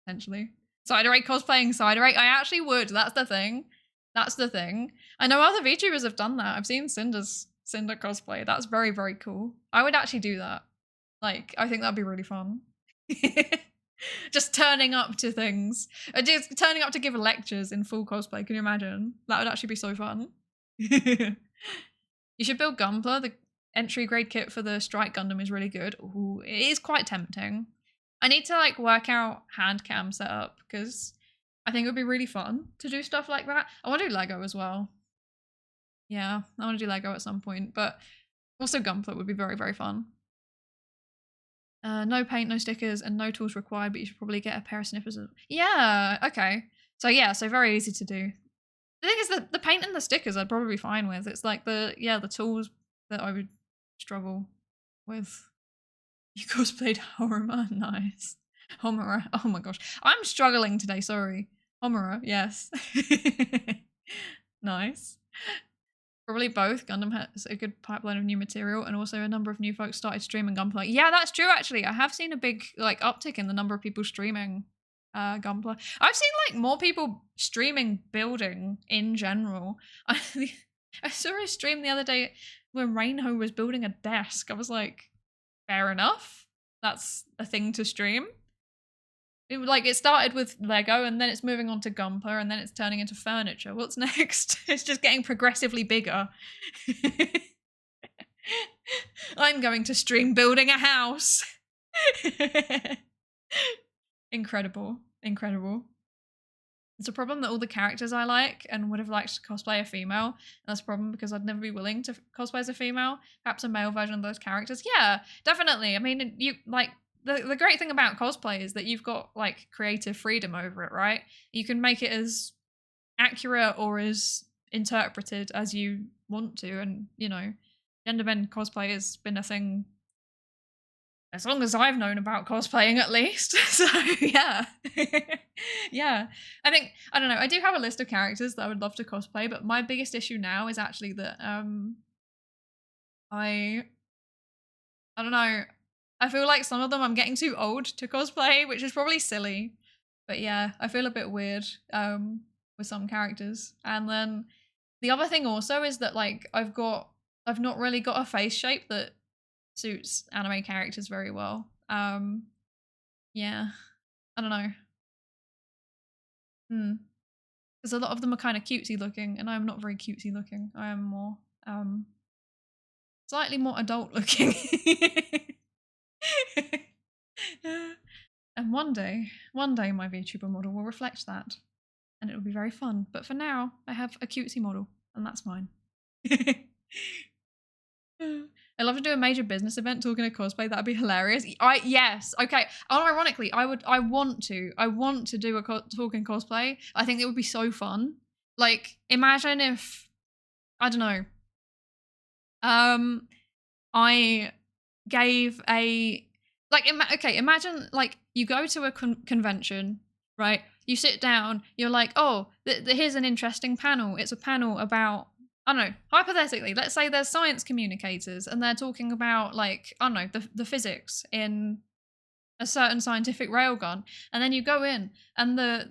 Potentially. Psydere cosplaying Psydere. I actually would. That's the thing. That's the thing. I know other VTubers have done that. I've seen Cinder cosplay. That's very, very cool. I would actually do that. Like, I think that'd be really fun. Just turning up to things. Just turning up to give lectures in full cosplay. Can you imagine? That would actually be so fun. You should build Gunpla. The entry grade kit for the Strike Gundam is really good. Ooh, it is quite tempting. I need to like work out hand cam setup because I think it would be really fun to do stuff like that. I want to do Lego as well. Yeah, I want to do Lego at some point, but also Gunpla would be very, very fun. No paint, no stickers, and no tools required, but you should probably get a pair of snippers. Yeah, okay. So yeah, so very easy to do. The thing is that the paint and the stickers I'd probably be fine with. It's like the tools that I would struggle with. You cosplayed Homura, nice. Homura, oh my gosh. I'm struggling today, sorry. Homura, yes. Nice. Probably both. Gundam has a good pipeline of new material, and also a number of new folks started streaming Gunpla. Yeah, that's true actually. I have seen a big like uptick in the number of people streaming Gunpla. I've seen like more people streaming building in general. I saw a stream the other day when Reinho was building a desk. I was like, fair enough. That's a thing to stream. It started with Lego, and then it's moving on to Gunpla, and then it's turning into furniture. What's next? It's just getting progressively bigger. I'm going to stream building a house. Incredible. Incredible. It's a problem that all the characters I like and would have liked to cosplay a female. And that's a problem because I'd never be willing to cosplay as a female. Perhaps a male version of those characters. Yeah, definitely. I mean, you like... The great thing about cosplay is that you've got like creative freedom over it, right? You can make it as accurate or as interpreted as you want to, and you know, gender bend cosplay has been a thing as long as I've known about cosplaying, at least. So yeah. Yeah, I think, I don't know, I do have a list of characters that I would love to cosplay, but my biggest issue now is actually that I don't know, I feel like some of them I'm getting too old to cosplay, which is probably silly. But yeah, I feel a bit weird with some characters. And then the other thing also is that like I've not really got a face shape that suits anime characters very well. Yeah, I don't know. Because a lot of them are kind of cutesy looking, and I'm not very cutesy looking. I am more slightly more adult looking. And one day my VTuber model will reflect that, and it will be very fun. But for now, I have a cutesy model, and that's mine. I'd love to do a major business event talking to cosplay. That'd be hilarious. Yes, okay. Unironically, I want to do a talking cosplay. I think it would be so fun. Like, imagine if, I don't know. I gave a imagine like you go to a convention, right? You sit down. You're like, oh, here's an interesting panel. It's a panel about, I don't know, hypothetically, let's say there's science communicators and they're talking about like, I don't know, the physics in a certain scientific railgun, and then you go in and the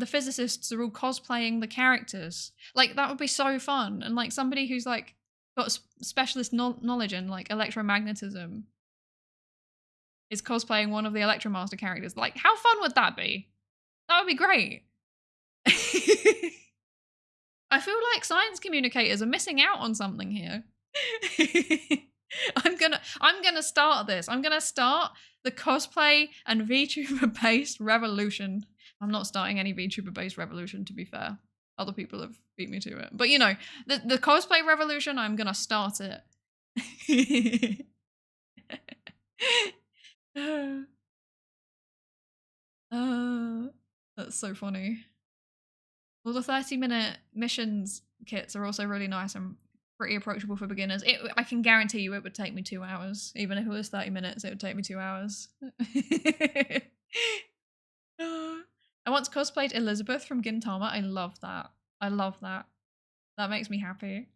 physicists are all cosplaying the characters. Like, that would be so fun. And like somebody who's like got specialist knowledge in like electromagnetism is cosplaying one of the Electromaster characters. Like, how fun would that be? That would be great. I feel like science communicators are missing out on something here. I'm gonna start this. I'm gonna start the cosplay and VTuber based revolution. I'm not starting any VTuber based revolution, to be fair. Other people have beat me to it. But you know, the cosplay revolution, I'm gonna start it. That's so funny. Well, the 30-minute missions kits are also really nice and pretty approachable for beginners. I can guarantee you it would take me 2 hours. Even if it was 30 minutes, it would take me 2 hours. I once cosplayed Elizabeth from Gintama. I love that. I love that. That makes me happy.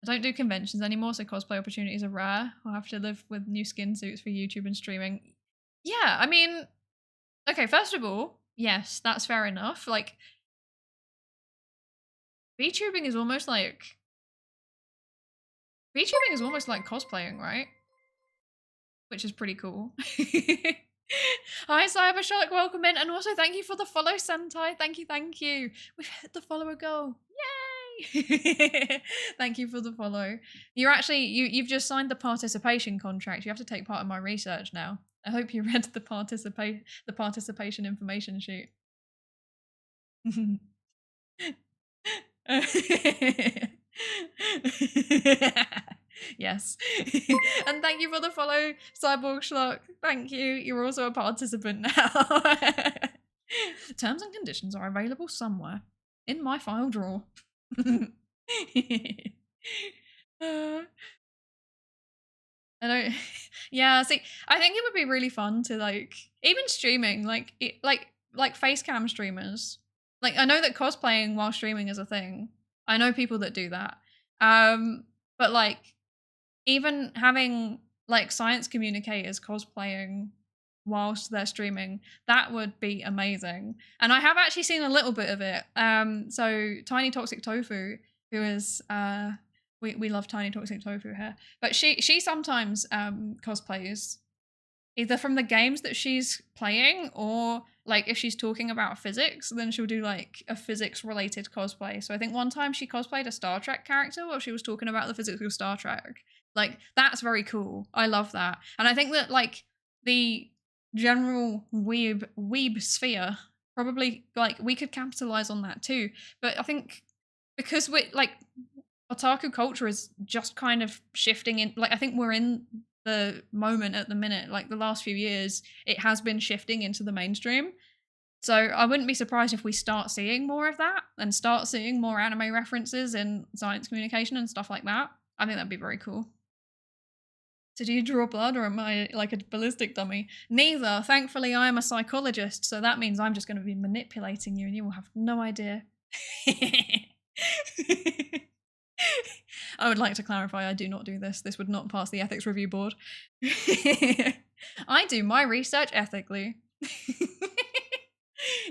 I don't do conventions anymore, so cosplay opportunities are rare. I'll have to live with new skin suits for YouTube and streaming. Yeah, I mean, okay, first of all, yes, that's fair enough. Like, VTubing is almost like cosplaying, right? Which is pretty cool. Hi, Cybershark, welcome in. And also thank you for the follow, Sentai. Thank you, thank you. We've hit the follower goal. Yay! Thank you for the follow. You're actually, you've just signed the participation contract. You have to take part in my research now. I hope you read the participation information sheet. Yes. And thank you for the follow, Cyborg Schlock. Thank you. You're also a participant now. Terms and conditions are available somewhere in my file drawer. I don't. Yeah. See, I think it would be really fun to like even streaming, like face cam streamers. Like I know that cosplaying while streaming is a thing. I know people that do that. But like even having like science communicators cosplaying whilst they're streaming, that would be amazing. And I have actually seen a little bit of it. So Tiny Toxic Tofu, who is we love Tiny Toxic Tofu here, but she sometimes cosplays either from the games that she's playing or like if she's talking about physics, then she'll do like a physics related cosplay. So I think one time she cosplayed a Star Trek character while she was talking about the physics of Star Trek. Like that's very cool. I love that. And I think that like the general weeb sphere probably like we could capitalize on that too. But I think because we like otaku culture is just kind of shifting in, like I think we're in the moment at the minute, like the last few years, it has been shifting into the mainstream. So I wouldn't be surprised if we start seeing more of that and start seeing more anime references in science communication and stuff like that. I think that'd be very cool. So do you draw blood or am I like a ballistic dummy? Neither. Thankfully, I am a psychologist, so that means I'm just going to be manipulating you and you will have no idea. I would like to clarify, I do not do this. This would not pass the ethics review board. I do my research ethically.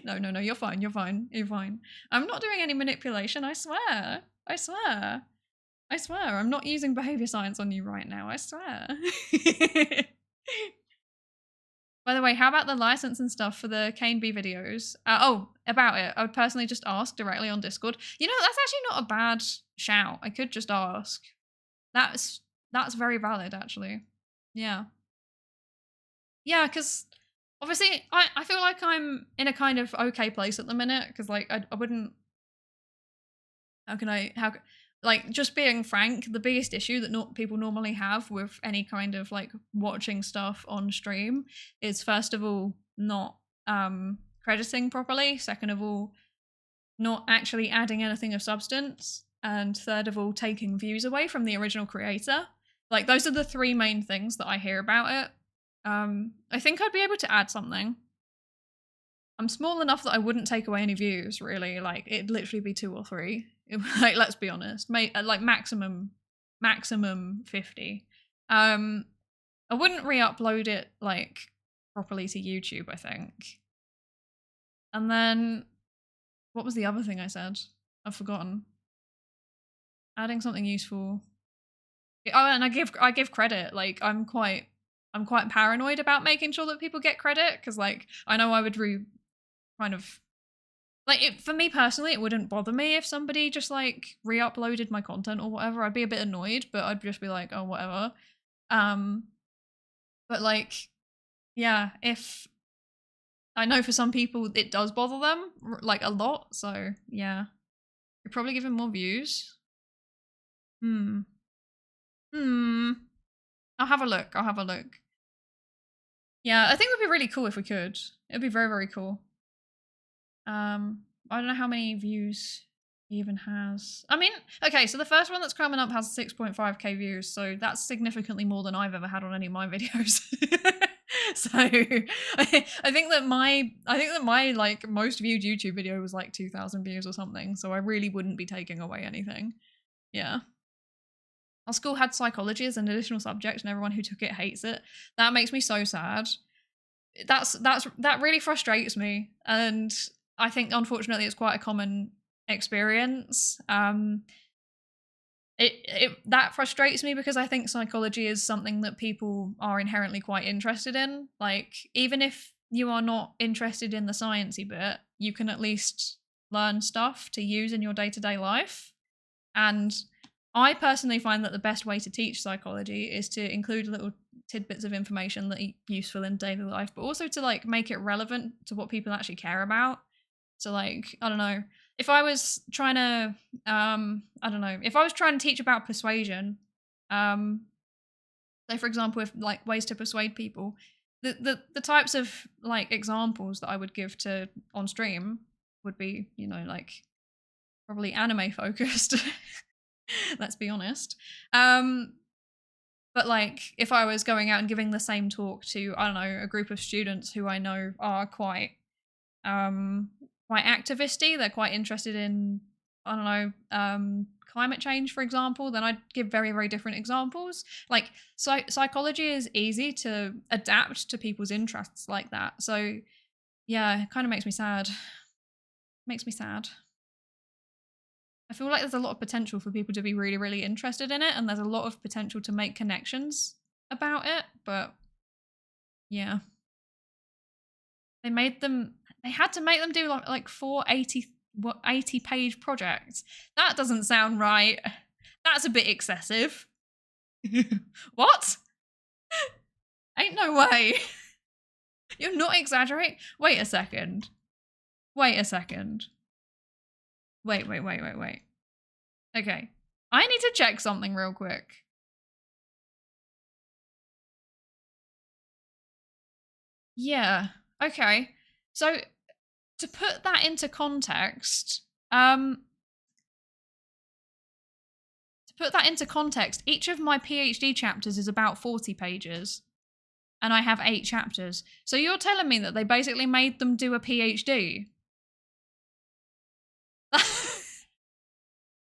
No, you're fine, you're fine, you're fine. I'm not doing any manipulation, I swear. I swear. I swear, I'm not using behavior science on you right now, I swear. By the way, how about the license and stuff for the Kane B videos? About it. I would personally just ask directly on Discord. You know, that's actually not a bad shout. I could just ask. That's very valid, actually. Yeah. Yeah, because obviously I feel like I'm in a kind of okay place at the minute, because like I wouldn't. Like just being frank, the biggest issue that people normally have with any kind of like watching stuff on stream is first of all not crediting properly, second of all not actually adding anything of substance, and third of all taking views away from the original creator. Like those are the three main things that I hear about it. I think I'd be able to add something. I'm small enough that I wouldn't take away any views, really. Like it'd literally be 2 or 3. Like let's be honest, like maximum 50. I wouldn't re-upload it like properly to YouTube, I think. And then what was the other thing I said? I've forgotten. Adding something useful. Oh, and I give credit. Like I'm quite paranoid about making sure that people get credit, because like I know I would kind of like for me personally, it wouldn't bother me if somebody just like re-uploaded my content or whatever. I'd be a bit annoyed, but I'd just be like, oh, whatever. But like, yeah, if I know for some people it does bother them like a lot, so yeah, you're probably giving more views. I'll have a look. Yeah, I think it would be really cool if we could. It'd be very, very cool. I don't know how many views he even has. I mean, okay, so the first one that's coming up has 6.5k views, so that's significantly more than I've ever had on any of my videos. So I think that my like most viewed YouTube video was like 2,000 views or something, so I really wouldn't be taking away anything. Yeah. Our school had psychology as an additional subject and everyone who took it hates it. That makes me so sad. That really frustrates me, and I think unfortunately it's quite a common experience. that frustrates me because I think psychology is something that people are inherently quite interested in. Like, even if you are not interested in the sciencey bit, you can at least learn stuff to use in your day-to-day life. And I personally find that the best way to teach psychology is to include little tidbits of information that are useful in daily life, but also to like make it relevant to what people actually care about. So like, I don't know, if I was trying to if I was trying to teach about persuasion, say for example, if like ways to persuade people, the types of like examples that I would give to on stream would be, you know, like probably anime focused. Let's be honest. But like if I was going out and giving the same talk to, I don't know, a group of students who I know are quite activisty, they're quite interested in, I don't know, climate change, for example, then I'd give very, very different examples. Like psychology is easy to adapt to people's interests like that. So yeah, it kind of makes me sad. Makes me sad. I feel like there's a lot of potential for people to be really, really interested in it, and there's a lot of potential to make connections about it, but yeah. They had to make them do like 80-page projects. That doesn't sound right. That's a bit excessive. What? Ain't no way. You're not exaggerating? Wait a second. Wait. Okay. I need to check something real quick. Yeah. Okay. So to put that into context, each of my PhD chapters is about 40 pages. And I have 8 chapters. So you're telling me that they basically made them do a PhD?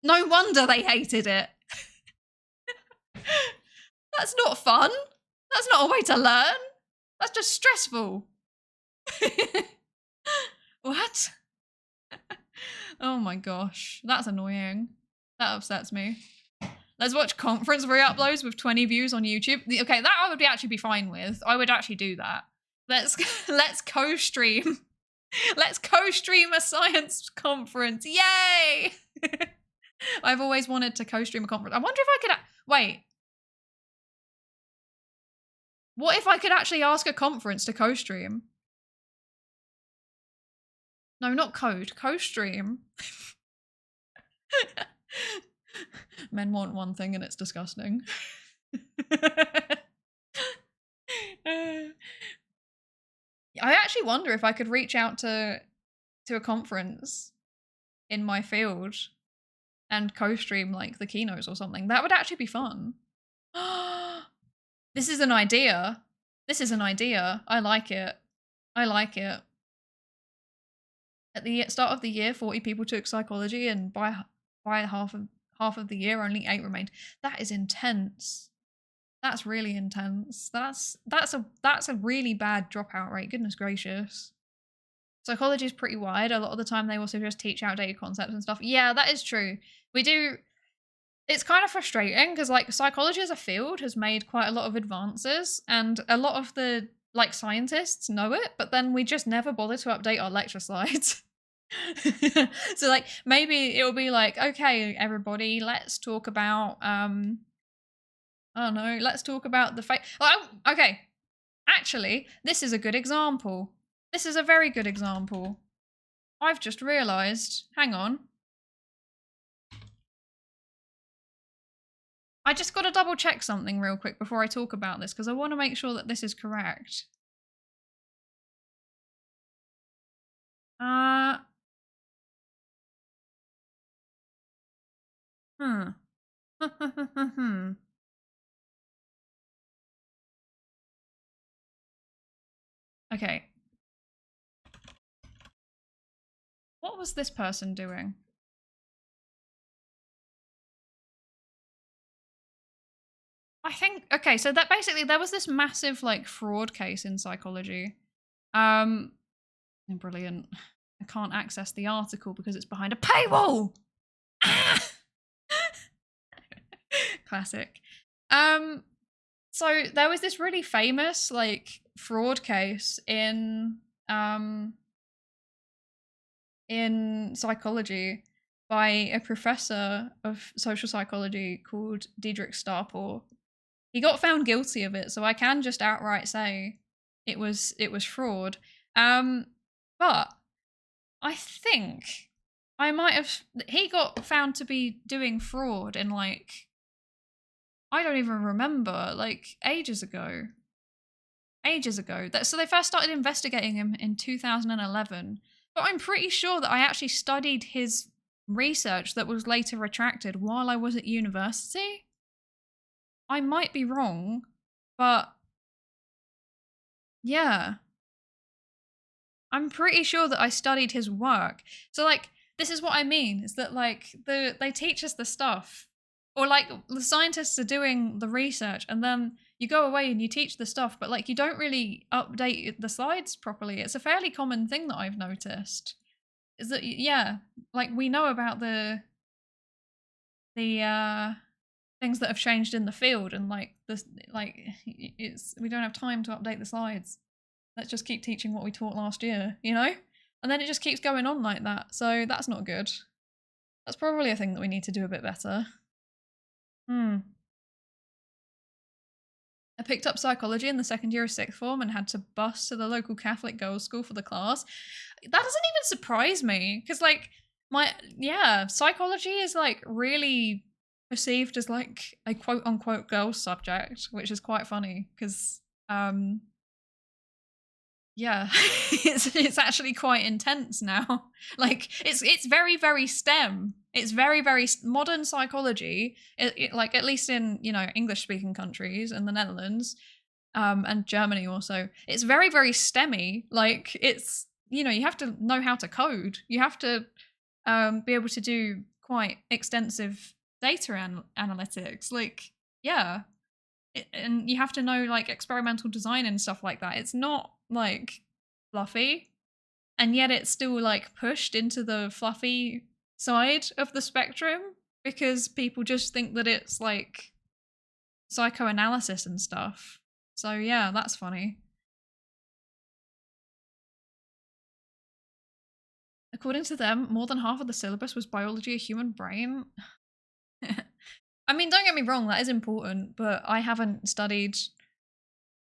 No wonder they hated it. That's not fun. That's not a way to learn. That's just stressful. What? Oh my gosh. That's annoying. That upsets me. Let's watch conference re-uploads with 20 views on YouTube. Okay, that I would actually be fine with. I would actually do that. Let's co-stream. Let's co-stream a science conference. Yay! I've always wanted to co-stream a conference. I wonder if I could... Wait. What if I could actually ask a conference to co-stream? No, not code. Co-stream. Men want one thing and it's disgusting. I actually wonder if I could reach out to a conference in my field and co-stream like the keynotes or something. That would actually be fun. This is an idea. I like it. At the start of the year, 40 people took psychology, and by half of the year, only 8 remained. That is intense. That's really intense. That's a really bad dropout rate. Goodness gracious. Psychology is pretty wide. A lot of the time, they also just teach outdated concepts and stuff. Yeah, that is true. We do. It's kind of frustrating because like psychology as a field has made quite a lot of advances, and a lot of the like scientists know it, but then we just never bother to update our lecture slides. So like maybe it'll be like, okay, everybody, let's talk about I don't know, let's talk about the okay. Actually, this is a good example. This is a very good example. I've just realized, hang on. I just got to double check something real quick before I talk about this because I want to make sure that this is correct. Okay. What was this person doing? I think, okay, so that basically, there was this massive like fraud case in psychology. Brilliant. I can't access the article because it's behind a paywall. Ah! Classic. So there was this really famous like fraud case in psychology by a professor of social psychology called Diederik Starpour. He got found guilty of it, so I can just outright say it was fraud. But I think I might have. He got found to be doing fraud in like, I don't even remember, like ages ago. So they first started investigating him in 2011. But I'm pretty sure that I actually studied his research that was later retracted while I was at university. I might be wrong, but yeah. I'm pretty sure that I studied his work. So like, this is what I mean, is that like they teach us the stuff, or like the scientists are doing the research and then you go away and you teach the stuff, but like you don't really update the slides properly. It's a fairly common thing that I've noticed, is that, yeah, like we know about the things that have changed in the field, and like this, like we don't have time to update the slides. Let's just keep teaching what we taught last year, you know? And then it just keeps going on like that. So that's not good. That's probably a thing that we need to do a bit better. I picked up psychology in the second year of sixth form and had to bus to the local Catholic girls' school for the class. That doesn't even surprise me, because like psychology is like really perceived as like a quote unquote girls subject, which is quite funny because yeah, it's actually quite intense now. Like it's very, very STEM. It's very, very modern psychology. Like at least in, you know, English speaking countries and the Netherlands, and Germany also. It's very, very STEMmy. Like it's, you know, you have to know how to code. You have to be able to do quite extensive data analytics. Like yeah. And you have to know like experimental design and stuff like that. It's not like fluffy, and yet it's still like pushed into the fluffy side of the spectrum because people just think that it's like psychoanalysis and stuff. So yeah, that's funny. According to them, more than half of the syllabus was biology of human brain. I mean, don't get me wrong, that is important, but I haven't studied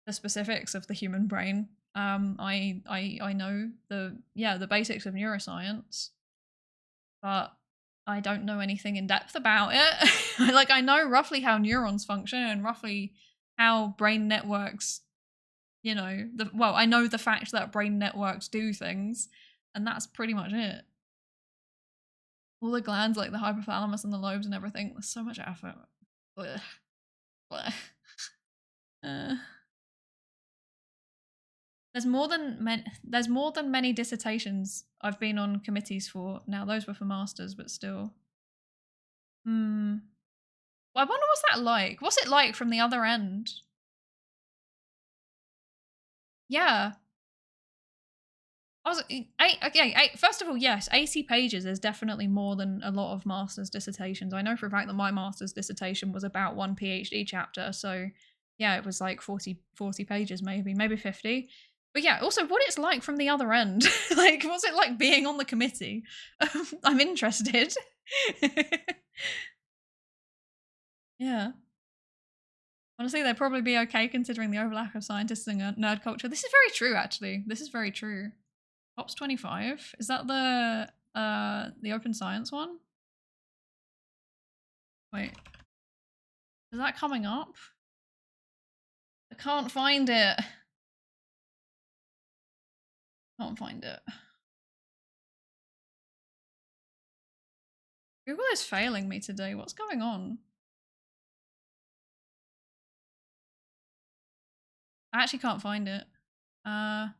the specifics of the human brain. I know the basics of neuroscience, but I don't know anything in depth about it. Like I know roughly how neurons function and roughly how brain networks, you know, I know the fact that brain networks do things, and that's pretty much it. All the glands like the hypothalamus and the lobes and everything, there's so much effort. Blech. Blech. There's more than many dissertations I've been on committees for. Now those were for masters, but still. Well, I wonder what's that like. What's it like from the other end? Yeah. First of all, yes, 80 pages is definitely more than a lot of master's dissertations. I know for a fact that my master's dissertation was about one PhD chapter, so yeah, it was like 40 pages maybe 50. But yeah, also what it's like from the other end. Like, what's it like being on the committee? I'm interested. Yeah. Honestly, they'd probably be okay considering the overlap of scientists and nerd culture. This is very true, actually. This is very true. Ops 25? Is that the open science one? Wait. Is that coming up? I can't find it. Can't find it. Google is failing me today. What's going on? I actually can't find it. I'm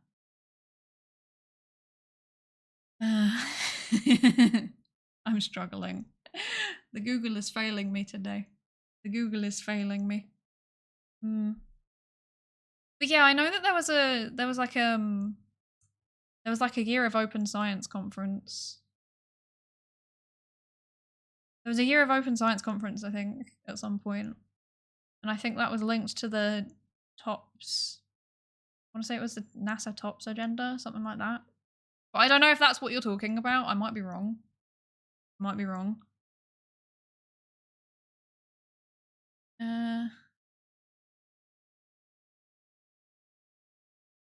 struggling. The Google is failing me today. The Google is failing me. But yeah, I know that there was like a year of open science conference. There was a Year of Open Science conference, I think, at some point. And I think that was linked to the TOPS. I want to say it was the NASA TOPS agenda, something like that. But I don't know if that's what you're talking about. I might be wrong. Might be wrong.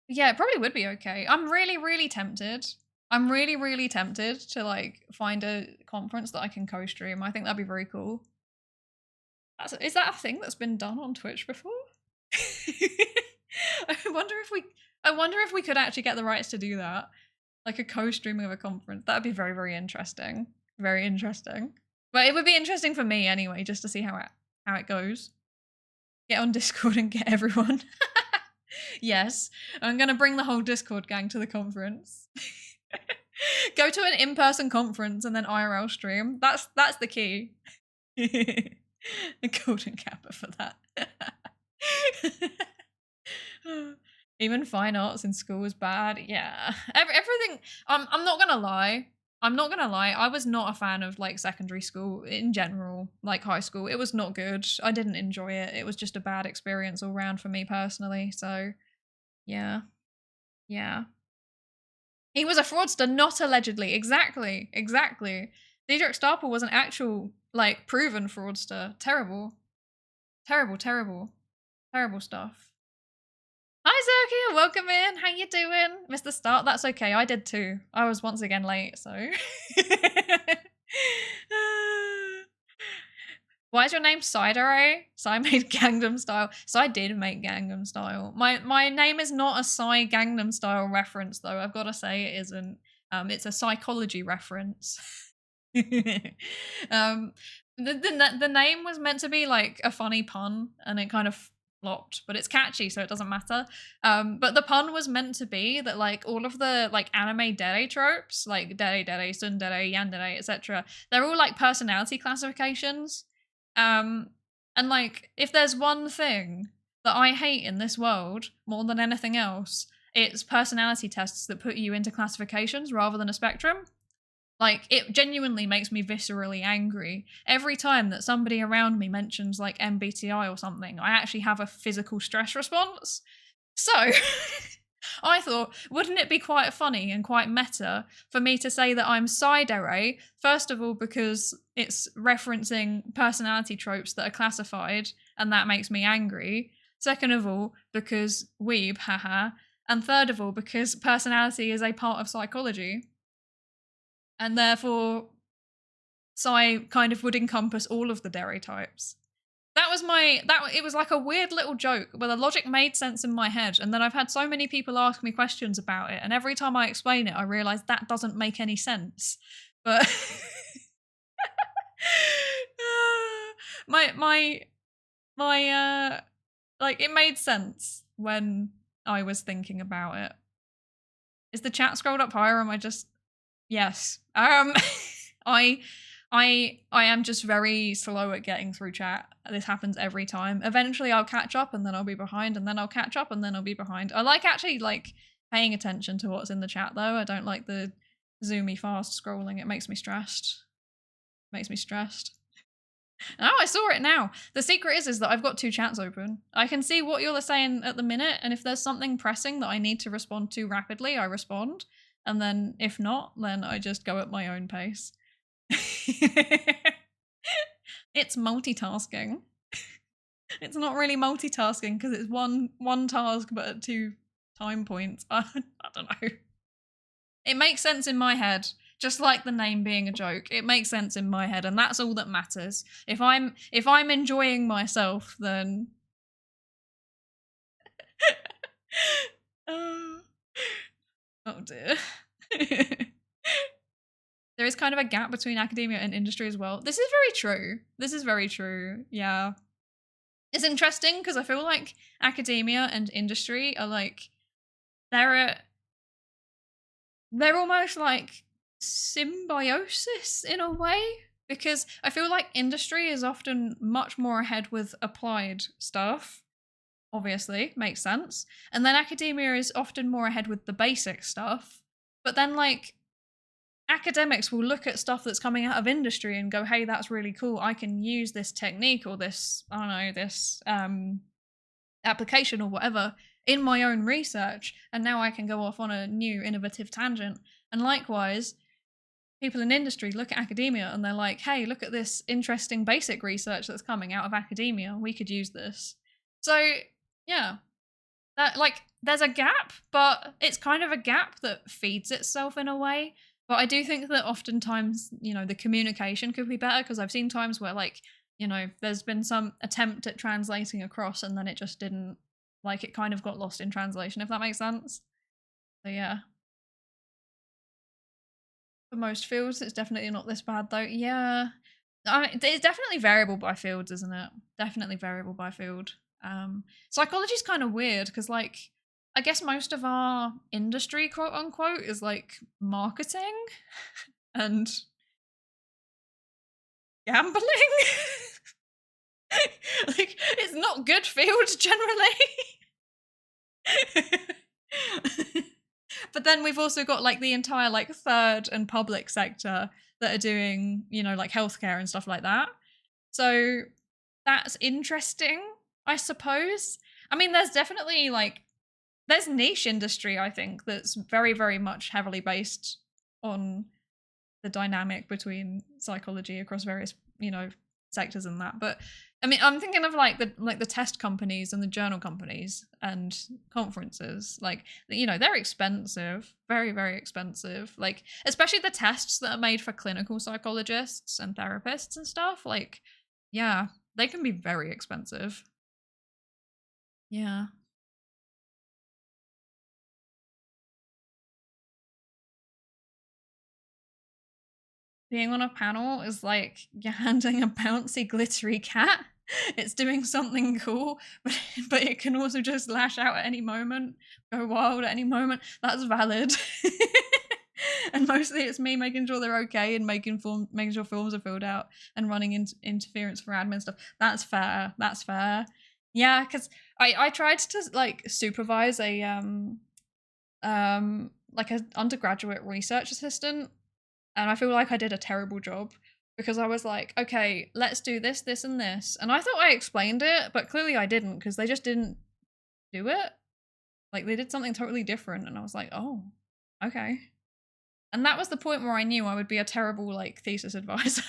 Yeah, it probably would be okay. I'm really, really tempted. I'm really, really tempted to like find a conference that I can co-stream. I think that'd be very cool. Is that a thing that's been done on Twitch before? I wonder if we could actually get the rights to do that. Like a co-streaming of a conference. That'd be very, very interesting. Very interesting. But it would be interesting for me anyway, just to see how it goes. Get on Discord and get everyone. Yes, I'm gonna bring the whole Discord gang to the conference. Go to an in-person conference and then IRL stream. That's the key. A golden kappa for that. Even fine arts in school was bad. Yeah, everything. I'm not gonna lie. I was not a fan of like secondary school in general, like high school. It was not good. I didn't enjoy it. It was just a bad experience all round for me personally. So, yeah. Yeah. He was a fraudster, not allegedly. Exactly. Cedric Starple was an actual, like, proven fraudster. Terrible. Terrible stuff. Hi, Zerkia, welcome in. How you doing? Missed the start? That's okay. I did too. I was once again late, so. Why is your name Psydere? Psy made Gangnam Style. Psy did make Gangnam Style. My name is not a Psy Gangnam Style reference, though. I've got to say it isn't. It's a psychology reference. The name was meant to be like a funny pun, and it kind of flopped, but it's catchy, so it doesn't matter. But the pun was meant to be that like all of the like anime dere tropes, like dere, tsundere, yandere, etc., they're all like personality classifications. And like if there's one thing that I hate in this world more than anything else, it's personality tests that put you into classifications rather than a spectrum. Like, it genuinely makes me viscerally angry. Every time that somebody around me mentions, like, MBTI or something, I actually have a physical stress response. So, I thought, wouldn't it be quite funny and quite meta for me to say that I'm Psydere, first of all, because it's referencing personality tropes that are classified, and that makes me angry. Second of all, because weeb, haha. And third of all, because personality is a part of psychology. And therefore, Psy kind of would encompass all of the dere types. It was like a weird little joke where the logic made sense in my head, and then I've had so many people ask me questions about it, and every time I explain it, I realise that doesn't make any sense. But like it made sense when I was thinking about it. Is the chat scrolled up higher, or am I just... Yes. I am just very slow at getting through chat. This happens every time. Eventually I'll catch up and then I'll be behind, and then I'll catch up and then I'll be behind. I like actually like paying attention to what's in the chat though. I don't like the zoomy fast scrolling. It makes me stressed. Oh, I saw it now. The secret is that I've got two chats open. I can see what you're saying at the minute, and if there's something pressing that I need to respond to rapidly, I respond. And then if not, then I just go at my own pace. It's multitasking. It's not really multitasking because it's one task but at 2 time points. I don't know. It makes sense in my head, just like the name being a joke. It makes sense in my head, and that's all that matters. If I'm enjoying myself, then oh dear. There is kind of a gap between academia and industry as well. This is very true. Yeah. It's interesting because I feel like academia and industry are like, they're almost like symbiosis in a way, because I feel like industry is often much more ahead with applied stuff. Obviously, makes sense. And then academia is often more ahead with the basic stuff. But then like academics will look at stuff that's coming out of industry and go, hey, that's really cool. I can use this technique or this, I don't know, this application or whatever in my own research. And now I can go off on a new innovative tangent. And likewise, people in industry look at academia and they're like, hey, look at this interesting basic research that's coming out of academia. We could use this. So yeah, that, like, there's a gap, but it's kind of a gap that feeds itself in a way. But I do think that oftentimes, you know, the communication could be better, because I've seen times where, like, you know, there's been some attempt at translating across and then it just didn't, like, it kind of got lost in translation, if that makes sense. So yeah. For most fields, it's definitely not this bad though. Yeah. It's definitely variable by fields, isn't it? Definitely variable by field. Psychology's kind of weird because, like, I guess most of our industry, quote unquote, is like marketing and gambling. Like, it's not good field generally. But then we've also got, like, the entire, like, third and public sector that are doing, you know, like, healthcare and stuff like that. So that's interesting, I suppose. I mean, there's definitely, like, there's niche industry, I think, that's very, very much heavily based on the dynamic between psychology across various, you know, sectors and that. But I mean, I'm thinking of like the test companies and the journal companies and conferences. Like, you know, they're expensive, very, very expensive. Like, especially the tests that are made for clinical psychologists and therapists and stuff. Like, yeah, they can be very expensive. Yeah. Being on a panel is like you're handling a bouncy, glittery cat. It's doing something cool, but it can also just lash out at any moment, go wild at any moment. That's valid. And mostly it's me making sure they're okay and making sure forms are filled out and running interference for admin stuff. That's fair. That's fair. Yeah, because I tried to, like, supervise a like an undergraduate research assistant, and I feel like I did a terrible job because I was like, okay, let's do this, this, and this. And I thought I explained it, but clearly I didn't, because they just didn't do it. Like, they did something totally different. And I was like, oh, okay. And that was the point where I knew I would be a terrible, like, thesis advisor.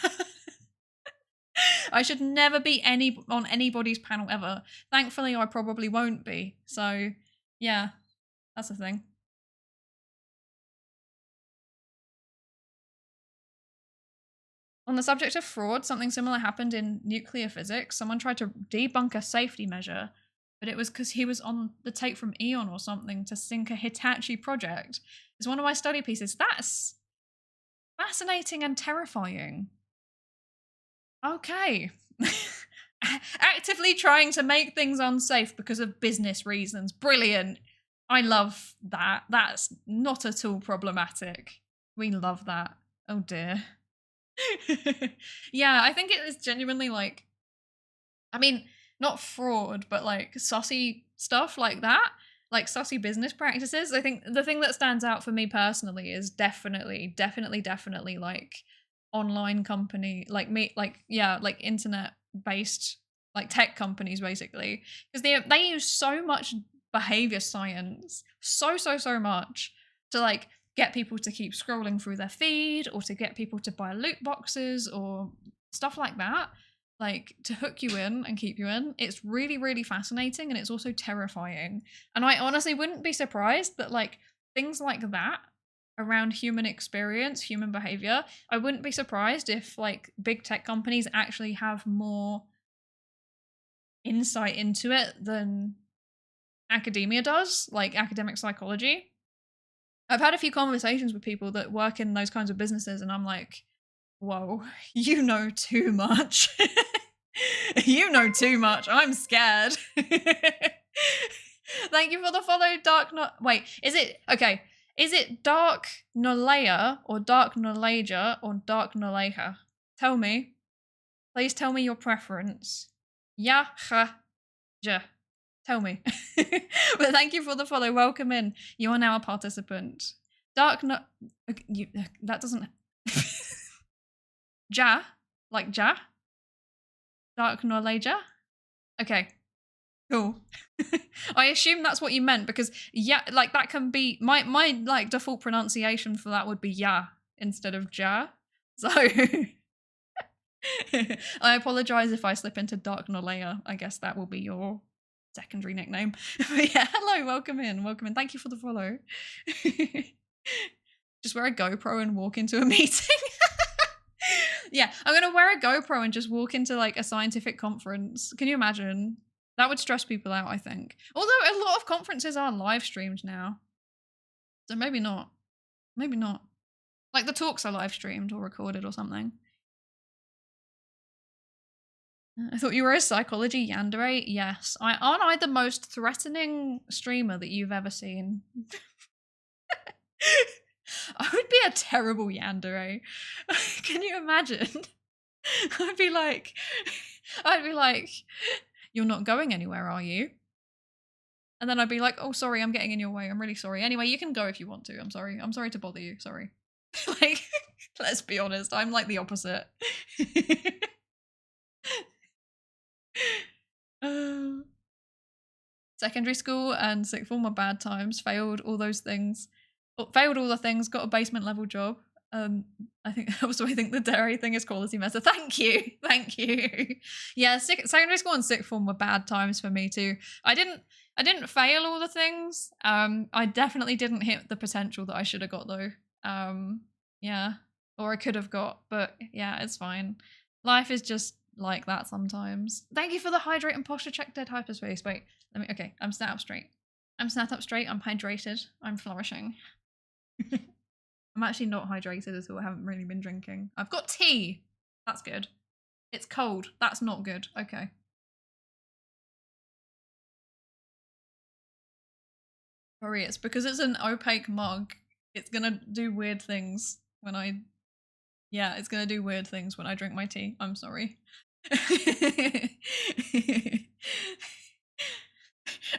I should never be on anybody's panel ever. Thankfully, I probably won't be. So, yeah, that's the thing. On the subject of fraud, something similar happened in nuclear physics. Someone tried to debunk a safety measure, but it was because he was on the tape from Eon or something to sync a Hitachi project. It's one of my study pieces. That's fascinating and terrifying. Okay. Actively trying to make things unsafe because of business reasons. Brilliant. I love that. That's not at all problematic. We love that. Oh dear. Yeah, I think it is genuinely, like, I mean, not fraud, but like sussy stuff like that, like sussy business practices. I think the thing that stands out for me personally is definitely like online company, like me, like, yeah, like internet based, like tech companies basically, because they use so much behavior science, so much to, like, get people to keep scrolling through their feed, or to get people to buy loot boxes or stuff like that, like to hook you in and keep you in. It's really, really fascinating, and it's also terrifying. And I honestly wouldn't be surprised that, like, things like that around human experience, human behavior, I wouldn't be surprised if, like, big tech companies actually have more insight into it than academia does, like academic psychology. I've had a few conversations with people that work in those kinds of businesses, and I'm like, whoa, you know too much. You know too much. I'm scared. Thank you for the follow, Dark Wait, is it okay? Is it Dark Nolea or Dark Nolaja or Dark Noleha? Tell me. Please tell me your preference. Yeah, ha, ja. Tell me. But thank you for the follow. Welcome in. You are now a participant. Dark no that doesn't Ja? Like Ja? Dark knowledge? Okay. Cool. I assume that's what you meant because yeah, like that can be my like default pronunciation for that would be yeah instead of Ja. So I apologize if I slip into Dark Nolea. I guess that will be your secondary nickname. But yeah, hello, welcome in. Thank you for the follow. Just wear a GoPro and walk into a meeting. Yeah, I'm gonna wear a GoPro and just walk into like a scientific conference. Can you imagine? That would stress people out, I think. Although a lot of conferences are live streamed now. So maybe not. Maybe not. Like the talks are live streamed or recorded or something. I thought you were a psychology yandere. Yes. Aren't I the most threatening streamer that you've ever seen? I would be a terrible yandere. Can you imagine? I'd be like, you're not going anywhere, are you? And then I'd be like, oh, sorry, I'm getting in your way. I'm really sorry. Anyway, you can go if you want to. I'm sorry. I'm sorry to bother you. Sorry. Like, let's be honest. I'm like the opposite. Secondary school and sixth form were bad times. Failed all those things. Failed all the things. Got a basement level job. I think the dairy thing is quality measure. Thank you. Yeah, secondary school and sixth form were bad times for me too. I didn't fail all the things. I definitely didn't hit the potential that I should have got though. Yeah, or I could have got, but yeah, it's fine. Life is just like that sometimes. Thank you for the hydrate and posture check, dead hyperspace. Wait, okay, I'm sat up straight. I'm hydrated. I'm flourishing. I'm actually not hydrated at all. I haven't really been drinking. I've got tea. That's good. It's cold. That's not good. Okay. Sorry, it's because it's an opaque mug. It's gonna do weird things when I... Yeah, it's gonna do weird things when I drink my tea. I'm sorry.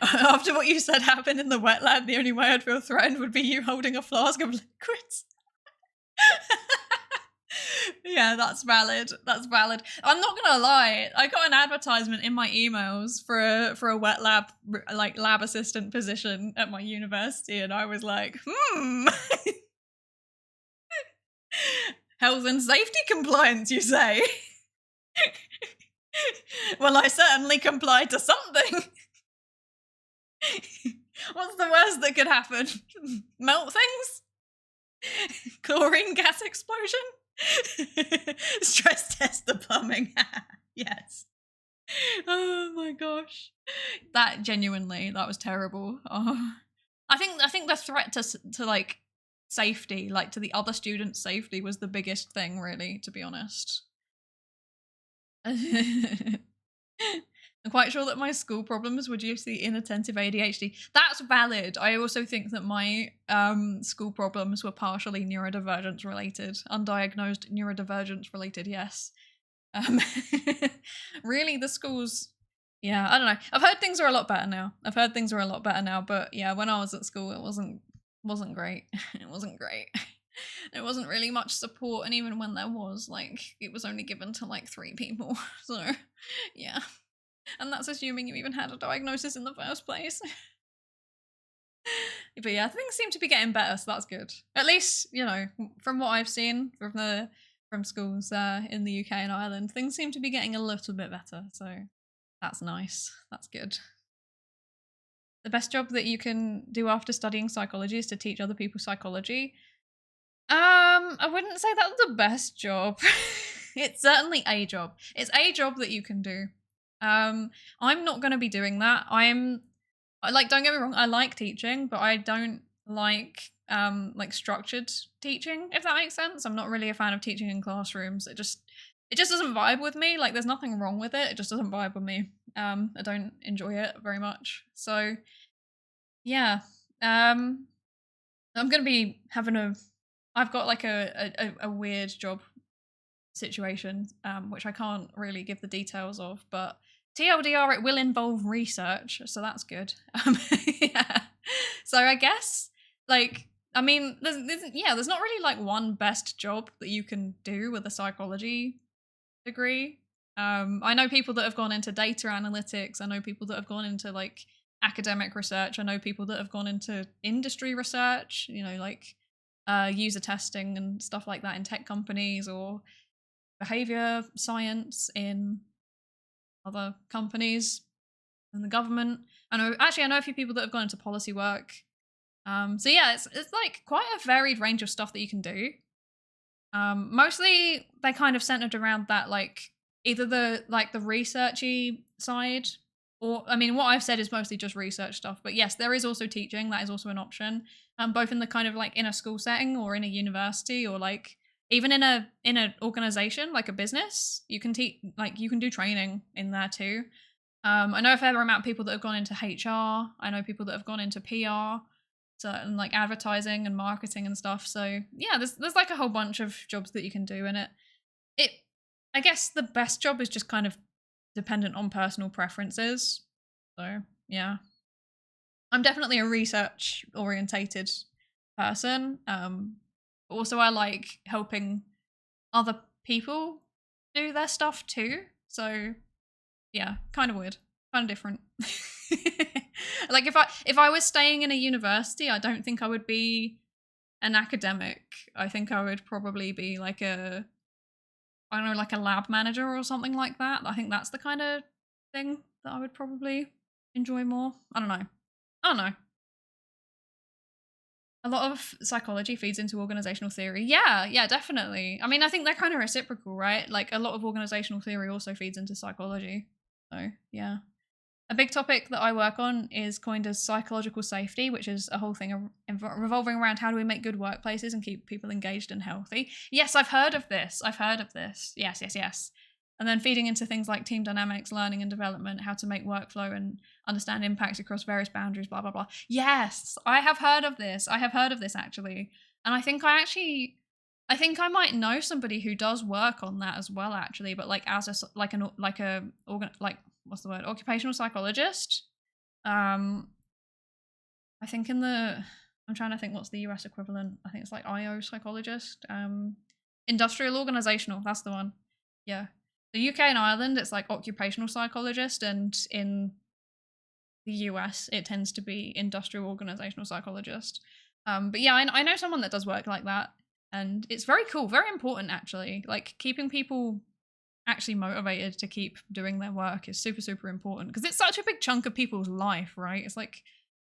After what you said happened in the wet lab, the only way I'd feel threatened would be you holding a flask of liquids. Yeah, that's valid. I'm not gonna lie, I got an advertisement in my emails for a wet lab, like lab assistant position at my university, and I was like, health and safety compliance, you say? Well, I certainly complied to something. What's the worst that could happen? Melt things? Chlorine gas explosion? Stress test the plumbing. Yes. Oh my gosh. That genuinely, that was terrible. Oh. I think the threat to like safety, like to the other students' safety was the biggest thing, really, to be honest. I'm quite sure that my school problems were due to the inattentive ADHD. That's valid. I also think that my school problems were partially neurodivergence related. Undiagnosed neurodivergence related, yes. Really, the schools... Yeah, I don't know. I've heard things are a lot better now. But yeah, when I was at school, it wasn't great. It wasn't great. There wasn't really much support, and even when there was, like, it was only given to like 3 people. So, yeah. And that's assuming you even had a diagnosis in the first place. But yeah, things seem to be getting better, so that's good. At least, you know, from what I've seen from schools in the UK and Ireland, things seem to be getting a little bit better. So that's nice. That's good. The best job that you can do after studying psychology is to teach other people psychology. I wouldn't say that's the best job. It's certainly a job. It's a job that you can do. I'm not going to be doing that. Don't get me wrong, I like teaching, but I don't like structured teaching, if that makes sense. I'm not really a fan of teaching in classrooms. It just doesn't vibe with me. Like, there's nothing wrong with it. It just doesn't vibe with me. I don't enjoy it very much. So yeah. I'm going to be having I've got like a weird job situation, which I can't really give the details of, but TLDR, it will involve research, so that's good. Yeah. So I guess, like, I mean, there's not really like one best job that you can do with a psychology degree. I know people that have gone into data analytics. I know people that have gone into like academic research. I know people that have gone into industry research, you know, like user testing and stuff like that in tech companies, or behavior science in other companies and the government. I know a few people that have gone into policy work. So yeah, it's like quite a varied range of stuff that you can do. Mostly they kind of centered around that, like either the researchy side, or I mean, what I've said is mostly just research stuff. But yes, there is also teaching. That is also an option. Both in the kind of like in a school setting or in a university, or like even in an organization like a business. You can teach, like you can do training in there too. I know a fair amount of people that have gone into HR. I know people that have gone into PR. So, and like advertising and marketing and stuff. So yeah, there's like a whole bunch of jobs that you can do in it. I guess the best job is just kind of dependent on personal preferences. So yeah, I'm definitely a research orientated person. Also I like helping other people do their stuff too. So yeah, kind of weird, kind of different. Like if I was staying in a university, I don't think I would be an academic. I think I would probably be like I don't know, like a lab manager or something like that. I think that's the kind of thing that I would probably enjoy more. I don't know. A lot of psychology feeds into organizational theory. Yeah, definitely. I mean, I think they're kind of reciprocal, right? Like a lot of organizational theory also feeds into psychology. So yeah. A big topic that I work on is coined as psychological safety, which is a whole thing revolving around how do we make good workplaces and keep people engaged and healthy. Yes, I've heard of this. Yes. And then feeding into things like team dynamics, learning and development, how to make workflow and understand impacts across various boundaries, blah, blah, blah. Yes, I have heard of this. Actually. And I think I might know somebody who does work on that as well, actually, but like as what's the word? Occupational psychologist. I think I'm trying to think what's the US equivalent. I think it's like IO psychologist. Industrial organizational, that's the one. Yeah. The UK and Ireland, it's like occupational psychologist, and in the US, it tends to be industrial organizational psychologist. But yeah, I know someone that does work like that, and it's very cool, very important actually. Like keeping people actually motivated to keep doing their work is super, super important, because it's such a big chunk of people's life, right? It's like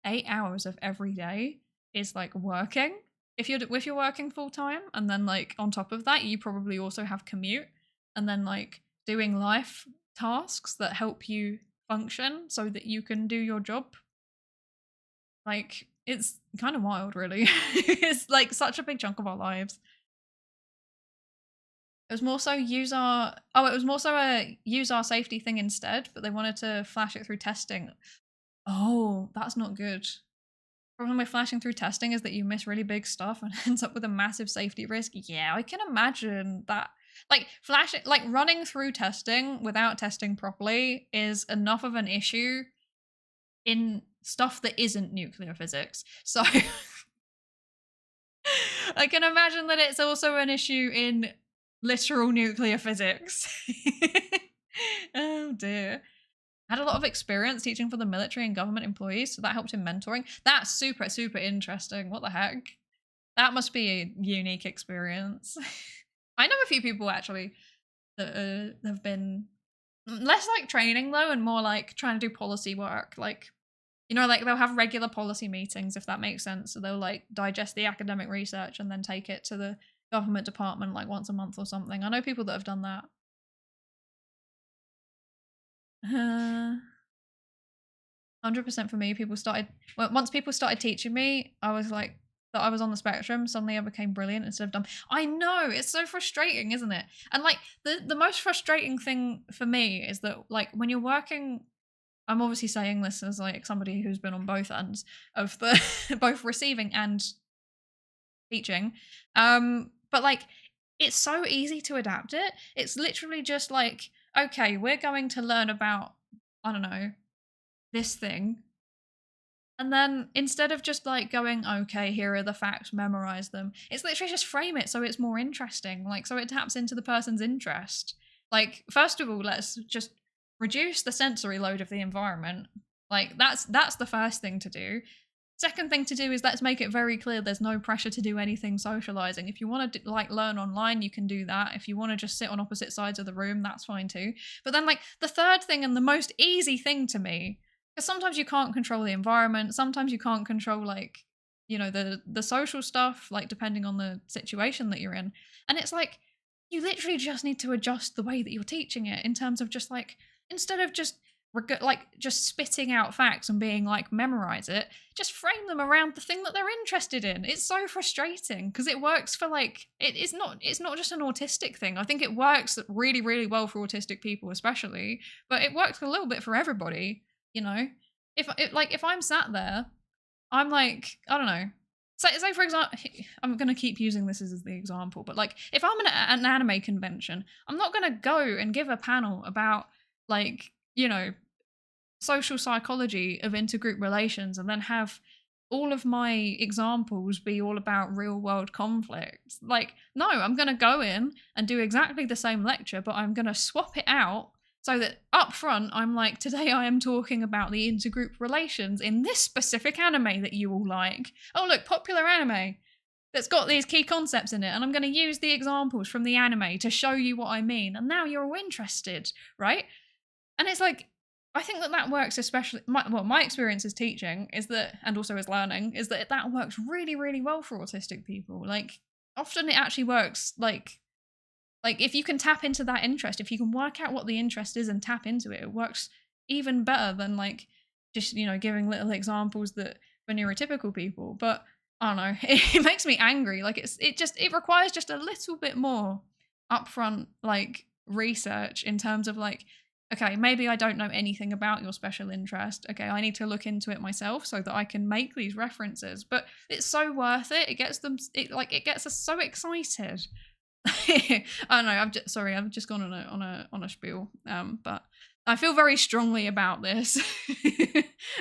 8 hours of every day is like working. If you're working full time, and then like on top of that, you probably also have commute, and then like doing life tasks that help you function so that you can do your job. Like it's kind of wild, really. It's like such a big chunk of our lives. It was more so a use our safety thing instead, but they wanted to flash it through testing. Oh, that's not good. Problem with flashing through testing is that you miss really big stuff and ends up with a massive safety risk. Yeah, I can imagine that. Like running through testing without testing properly is enough of an issue in stuff that isn't nuclear physics. So I can imagine that it's also an issue in literal nuclear physics. Oh dear. Had a lot of experience teaching for the military and government employees, so that helped in mentoring. That's super, super interesting. What the heck? That must be a unique experience. I know a few people actually that have been less like training though, and more like trying to do policy work. Like, you know, like they'll have regular policy meetings, if that makes sense. So they'll like digest the academic research and then take it to the government department like once a month or something. I know people that have done that. 100% for me. Once people started teaching me, I was like, that I was on the spectrum, suddenly I became brilliant instead of dumb. I know, it's so frustrating, isn't it? And like the most frustrating thing for me is that like when you're working, I'm obviously saying this as like somebody who's been on both ends of the both receiving and teaching. But like it's so easy to adapt it. It's literally just like, okay, we're going to learn about, I don't know, this thing. And then instead of just like going, okay, here are the facts, memorize them, it's literally just frame it so it's more interesting. Like, so it taps into the person's interest. Like, first of all, let's just reduce the sensory load of the environment. Like, that's the first thing to do. Second thing to do is let's make it very clear there's no pressure to do anything socializing. If you want to like learn online, you can do that. If you want to just sit on opposite sides of the room, that's fine too. But then like the third thing and the most easy thing to me, because sometimes you can't control the environment, sometimes you can't control like, you know, the social stuff, like depending on the situation that you're in. And it's like, you literally just need to adjust the way that you're teaching it in terms of just like, instead of just just spitting out facts and being like, memorize it, just frame them around the thing that they're interested in. It's so frustrating because it works for like, it's not just an autistic thing. I think it works really, really well for autistic people especially, but it works a little bit for everybody, you know? If I'm sat there, I'm like, I don't know. Say for example, I'm going to keep using this as the example, but like if I'm at an anime convention, I'm not going to go and give a panel about like, you know, social psychology of intergroup relations and then have all of my examples be all about real world conflicts. Like, no, I'm going to go in and do exactly the same lecture, but I'm going to swap it out so that up front, I'm like, today I am talking about the intergroup relations in this specific anime that you all like. Oh, look, popular anime that's got these key concepts in it. And I'm going to use the examples from the anime to show you what I mean. And now you're all interested, right? And it's like, I think that works especially, my experience as teaching is that, and also as learning, is that works really, really well for autistic people. Like, often it actually works, like if you can tap into that interest, if you can work out what the interest is and tap into it, it works even better than like just, you know, giving little examples that for neurotypical people. But I don't know, it makes me angry. Like it requires just a little bit more upfront like research in terms of like, okay, maybe I don't know anything about your special interest. Okay, I need to look into it myself so that I can make these references. But it's so worth it. It gets us so excited. I don't know. I've just gone on a spiel. But I feel very strongly about this.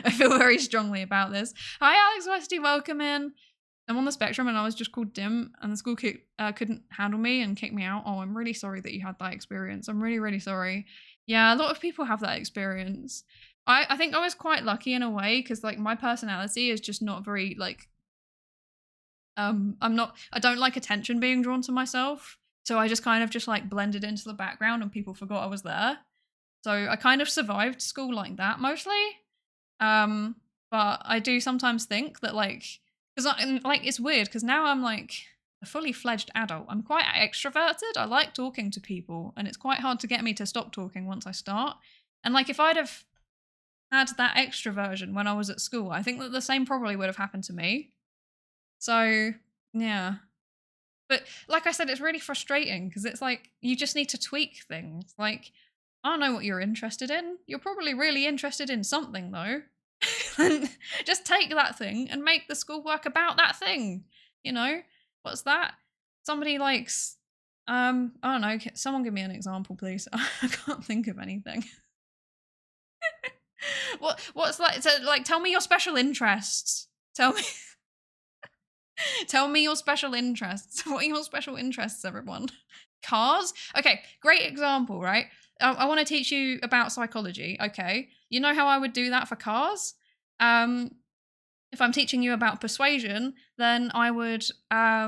I feel very strongly about this. Hi, Alex Westy, welcome in. I'm on the spectrum and I was just called dim and the school couldn't handle me and kicked me out. Oh, I'm really sorry that you had that experience. I'm really, really sorry. Yeah, a lot of people have that experience. I think I was quite lucky in a way because like my personality is just not very like, I don't like attention being drawn to myself. So I just kind of just like blended into the background and people forgot I was there. So I kind of survived school like that mostly. But I do sometimes think that like, because like it's weird because now I'm like a fully fledged adult. I'm quite extroverted. I like talking to people and it's quite hard to get me to stop talking once I start. And like if I'd have had that extroversion when I was at school, I think that the same probably would have happened to me. So yeah. But like I said, it's really frustrating because it's like you just need to tweak things. Like, I don't know what you're interested in. You're probably really interested in something though. Just take that thing and make the schoolwork about that thing. You know? What's that? Somebody likes I don't know, someone give me an example, please. I can't think of anything. What's like so like tell me your special interests. Tell me your special interests. What are your special interests, everyone? Cars? Okay, great example, right? I want to teach you about psychology. Okay, you know how I would do that for cars? If I'm teaching you about persuasion, then I would, I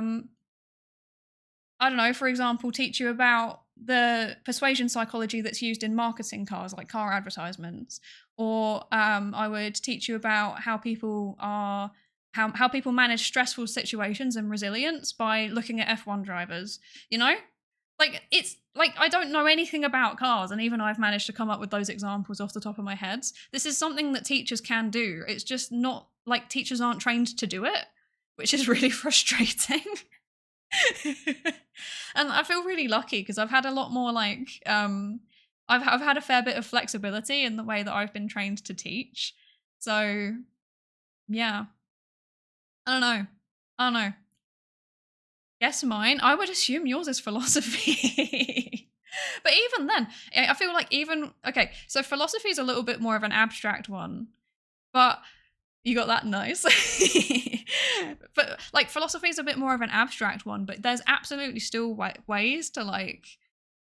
don't know, for example, teach you about the persuasion psychology that's used in marketing cars, like car advertisements. Or I would teach you about how people are how people manage stressful situations and resilience by looking at F1 drivers, you know? Like, it's like, I don't know anything about cars, and even I've managed to come up with those examples off the top of my head. This is something that teachers can do. It's just not, like, teachers aren't trained to do it, which is really frustrating. And I feel really lucky because I've had a lot more, like, I've had a fair bit of flexibility in the way that I've been trained to teach. So, yeah. I don't know. Guess mine. I would assume yours is philosophy. But even then, I feel like okay, so philosophy is a little bit more of an abstract one. But You got that? Nice. But like philosophy is a bit more of an abstract one, but there's absolutely still ways to like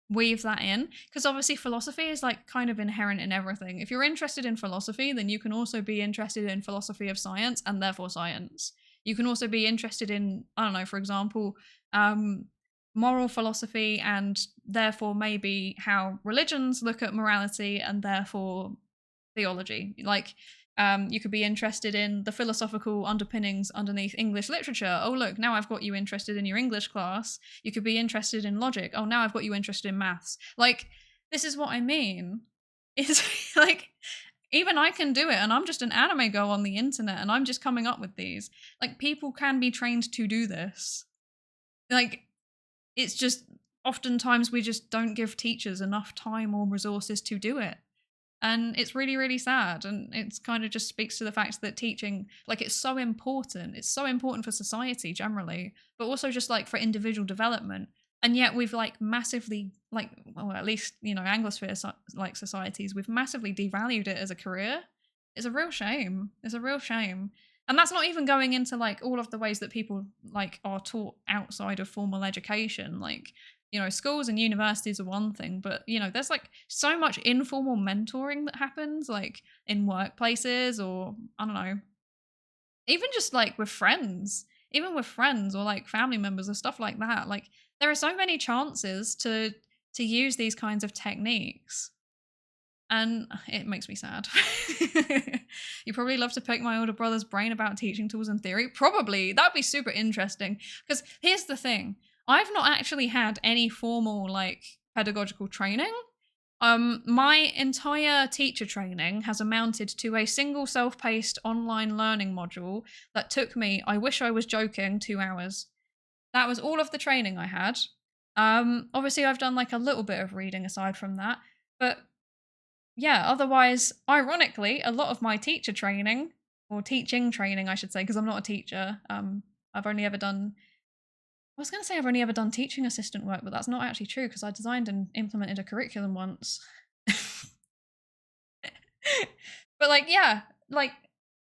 weave that in, because obviously philosophy is like kind of inherent in everything. If you're interested in philosophy, then you can also be interested in philosophy of science and therefore science. You can also be interested in, I don't know, for example, moral philosophy and therefore maybe how religions look at morality and therefore theology. Like you could be interested in the philosophical underpinnings underneath English literature. Oh, look, now I've got you interested in your English class. You could be interested in logic. Oh, now I've got you interested in maths. Like, this is what I mean. It's like, even I can do it, and I'm just an anime girl on the internet, and I'm just coming up with these. Like, people can be trained to do this. Like, it's just, oftentimes we just don't give teachers enough time or resources to do it. And it's really, really sad. And it's kind of just speaks to the fact that teaching, like, it's so important. It's so important for society generally, but also just like for individual development. And yet we've like massively, like, well, at least, you know, Anglosphere like societies, we've massively devalued it as a career. It's a real shame. It's a real shame. And that's not even going into like all of the ways that people like are taught outside of formal education. Like, you know, schools and universities are one thing, but, you know, there's like so much informal mentoring that happens, like in workplaces or, I don't know, even just like with friends, even with friends or like family members or stuff like that. Like, there are so many chances to use these kinds of techniques. And it makes me sad. You probably love to pick my older brother's brain about teaching tools and theory. Probably. That'd be super interesting. Because here's the thing. I've not actually had any formal, like, pedagogical training. My entire teacher training has amounted to a single self-paced online learning module that took me, I wish I was joking, 2 hours. That was all of the training I had. Obviously I've done like a little bit of reading aside from that, but yeah, otherwise, ironically, a lot of my teacher training, or teaching training, I should say, because I'm not a teacher. I've only ever done, I was going to say I've only ever done teaching assistant work, but that's not actually true because I designed and implemented a curriculum once. But like, yeah, like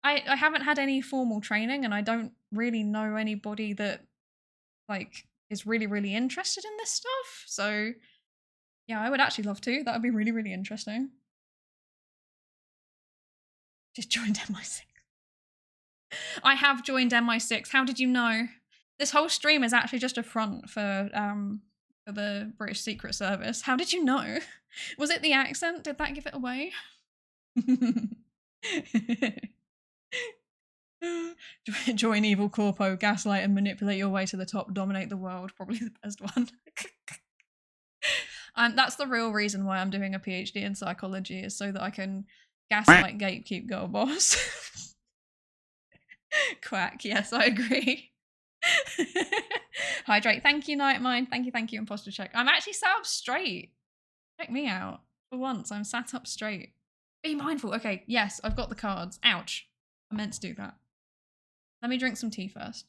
I haven't had any formal training and I don't really know anybody that like is really, really interested in this stuff. So yeah, I would actually love to. That would be really, really interesting. Just joined MI6. I have joined MI6. How did you know? This whole stream is actually just a front for the British Secret Service. How did you know? Was it the accent? Did that give it away? Join evil corpo, gaslight and manipulate your way to the top, dominate the world. Probably the best one. And that's the real reason why I'm doing a PhD in psychology, is so that I can gaslight, gatekeep, girl boss. Quack. Yes, I agree. Hydrate. Thank you, Nightmind. Thank you, Imposter Check. I'm actually sat up straight. Check me out. For once, I'm sat up straight. Be mindful. Okay, yes, I've got the cards. Ouch. I meant to do that. Let me drink some tea first.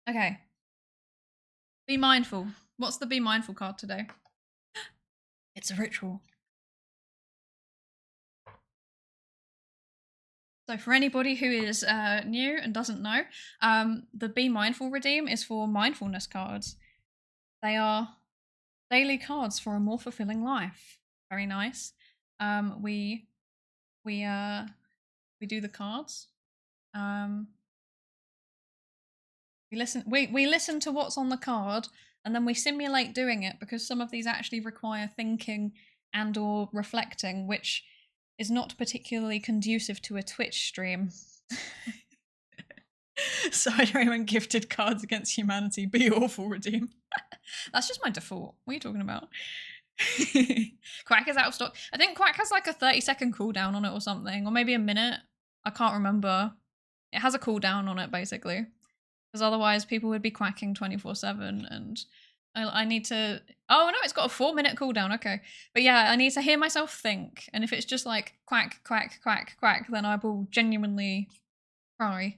Okay. Be mindful. What's the be mindful card today? It's a ritual. So for anybody who is new and doesn't know, the Be Mindful redeem is for mindfulness cards. They are daily cards for a more fulfilling life. Very nice. We do the cards. We listen to what's on the card, and then we simulate doing it, because some of these actually require thinking and or reflecting, which is not particularly conducive to a Twitch stream. Psydere and gifted cards against humanity. Be awful, redeem. That's just my default. What are you talking about? Quack is out of stock. I think Quack has like a 30-second cooldown on it or something, or maybe a minute. I can't remember. It has a cooldown on it, basically. Because otherwise people would be quacking 24/7, and I need to... Oh, no, it's got a 4-minute cooldown, okay. But yeah, I need to hear myself think, and if it's just like quack, quack, quack, quack, then I will genuinely cry.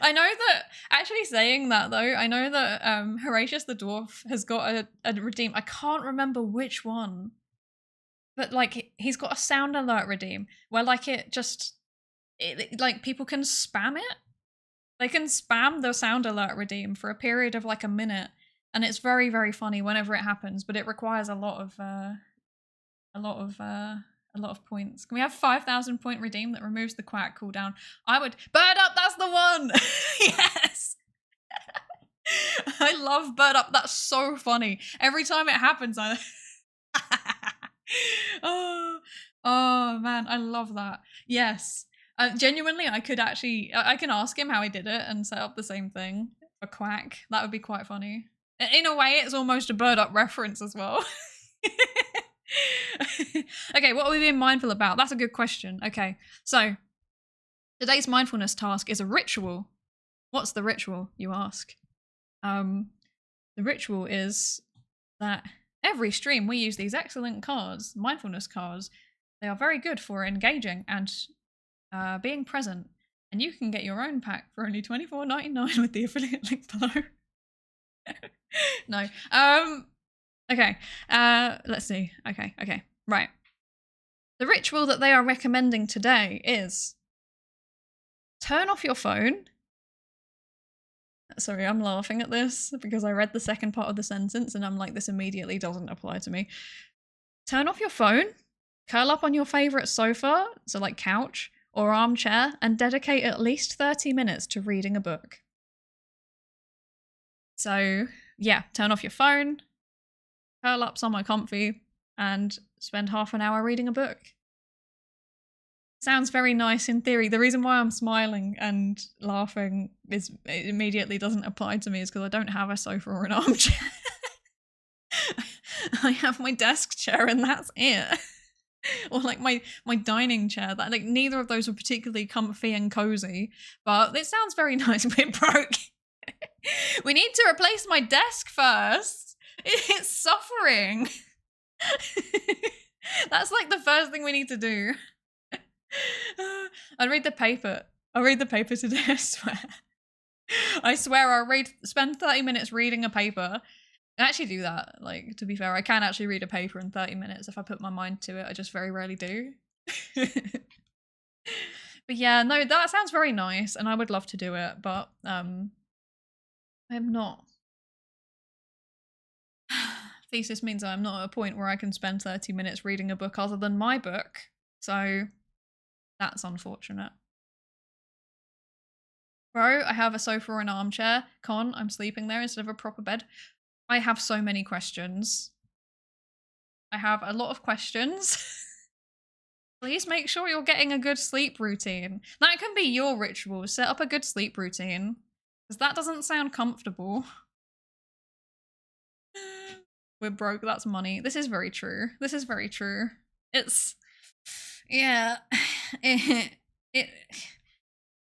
I know that, actually saying that though, I know that Horatius the Dwarf has got a redeem. I can't remember which one, but like he's got a sound alert redeem where like like people can spam it. They can spam the sound alert redeem for a period of like a minute, and it's very, very funny whenever it happens, but it requires a lot of points. Can we have 5,000 point redeem that removes the quack cooldown? I would. Bird Up, that's the one! Yes! I love Bird Up, that's so funny. Every time it happens, I... oh man, I love that. Yes. Genuinely, I can ask him how he did it and set up the same thing for quack. That would be quite funny. In a way, it's almost a Bird Up reference as well. Okay, what are we being mindful about? That's a good question. Okay, so today's mindfulness task is a ritual. What's the ritual, you ask? The ritual is that every stream we use these excellent cards, mindfulness cards. They are very good for engaging and being present. And you can get your own pack for only $24.99 with the affiliate link below. No. Okay. Let's see. Okay. Right. The ritual that they are recommending today is turn off your phone. Sorry, I'm laughing at this because I read the second part of the sentence and I'm like, this immediately doesn't apply to me. Turn off your phone, curl up on your favorite sofa, so like couch or armchair, and dedicate at least 30 minutes to reading a book. So yeah, turn off your phone, curl up somewhere comfy, and spend half an hour reading a book. Sounds very nice in theory. The reason why I'm smiling and laughing is it immediately doesn't apply to me is because I don't have a sofa or an armchair. I have my desk chair and that's it. Or like my dining chair. That like neither of those are particularly comfy and cozy, but it sounds very nice. We're broke. We need to replace my desk first. It's suffering. That's like the first thing we need to do. I'll read the paper. I'll read the paper today, I swear. I swear I'll spend 30 minutes reading a paper. I actually do that. Like, to be fair, I can actually read a paper in 30 minutes if I put my mind to it. I just very rarely do. But yeah, no, that sounds very nice and I would love to do it, but I'm not. Thesis means I'm not at a point where I can spend 30 minutes reading a book other than my book. So that's unfortunate. Bro, I have a sofa or an armchair. Con, I'm sleeping there instead of a proper bed. I have so many questions. I have a lot of questions. Please make sure you're getting a good sleep routine. That can be your ritual. Set up a good sleep routine. Because that doesn't sound comfortable. We're broke, that's money. This is very true. This is very true. It's... yeah.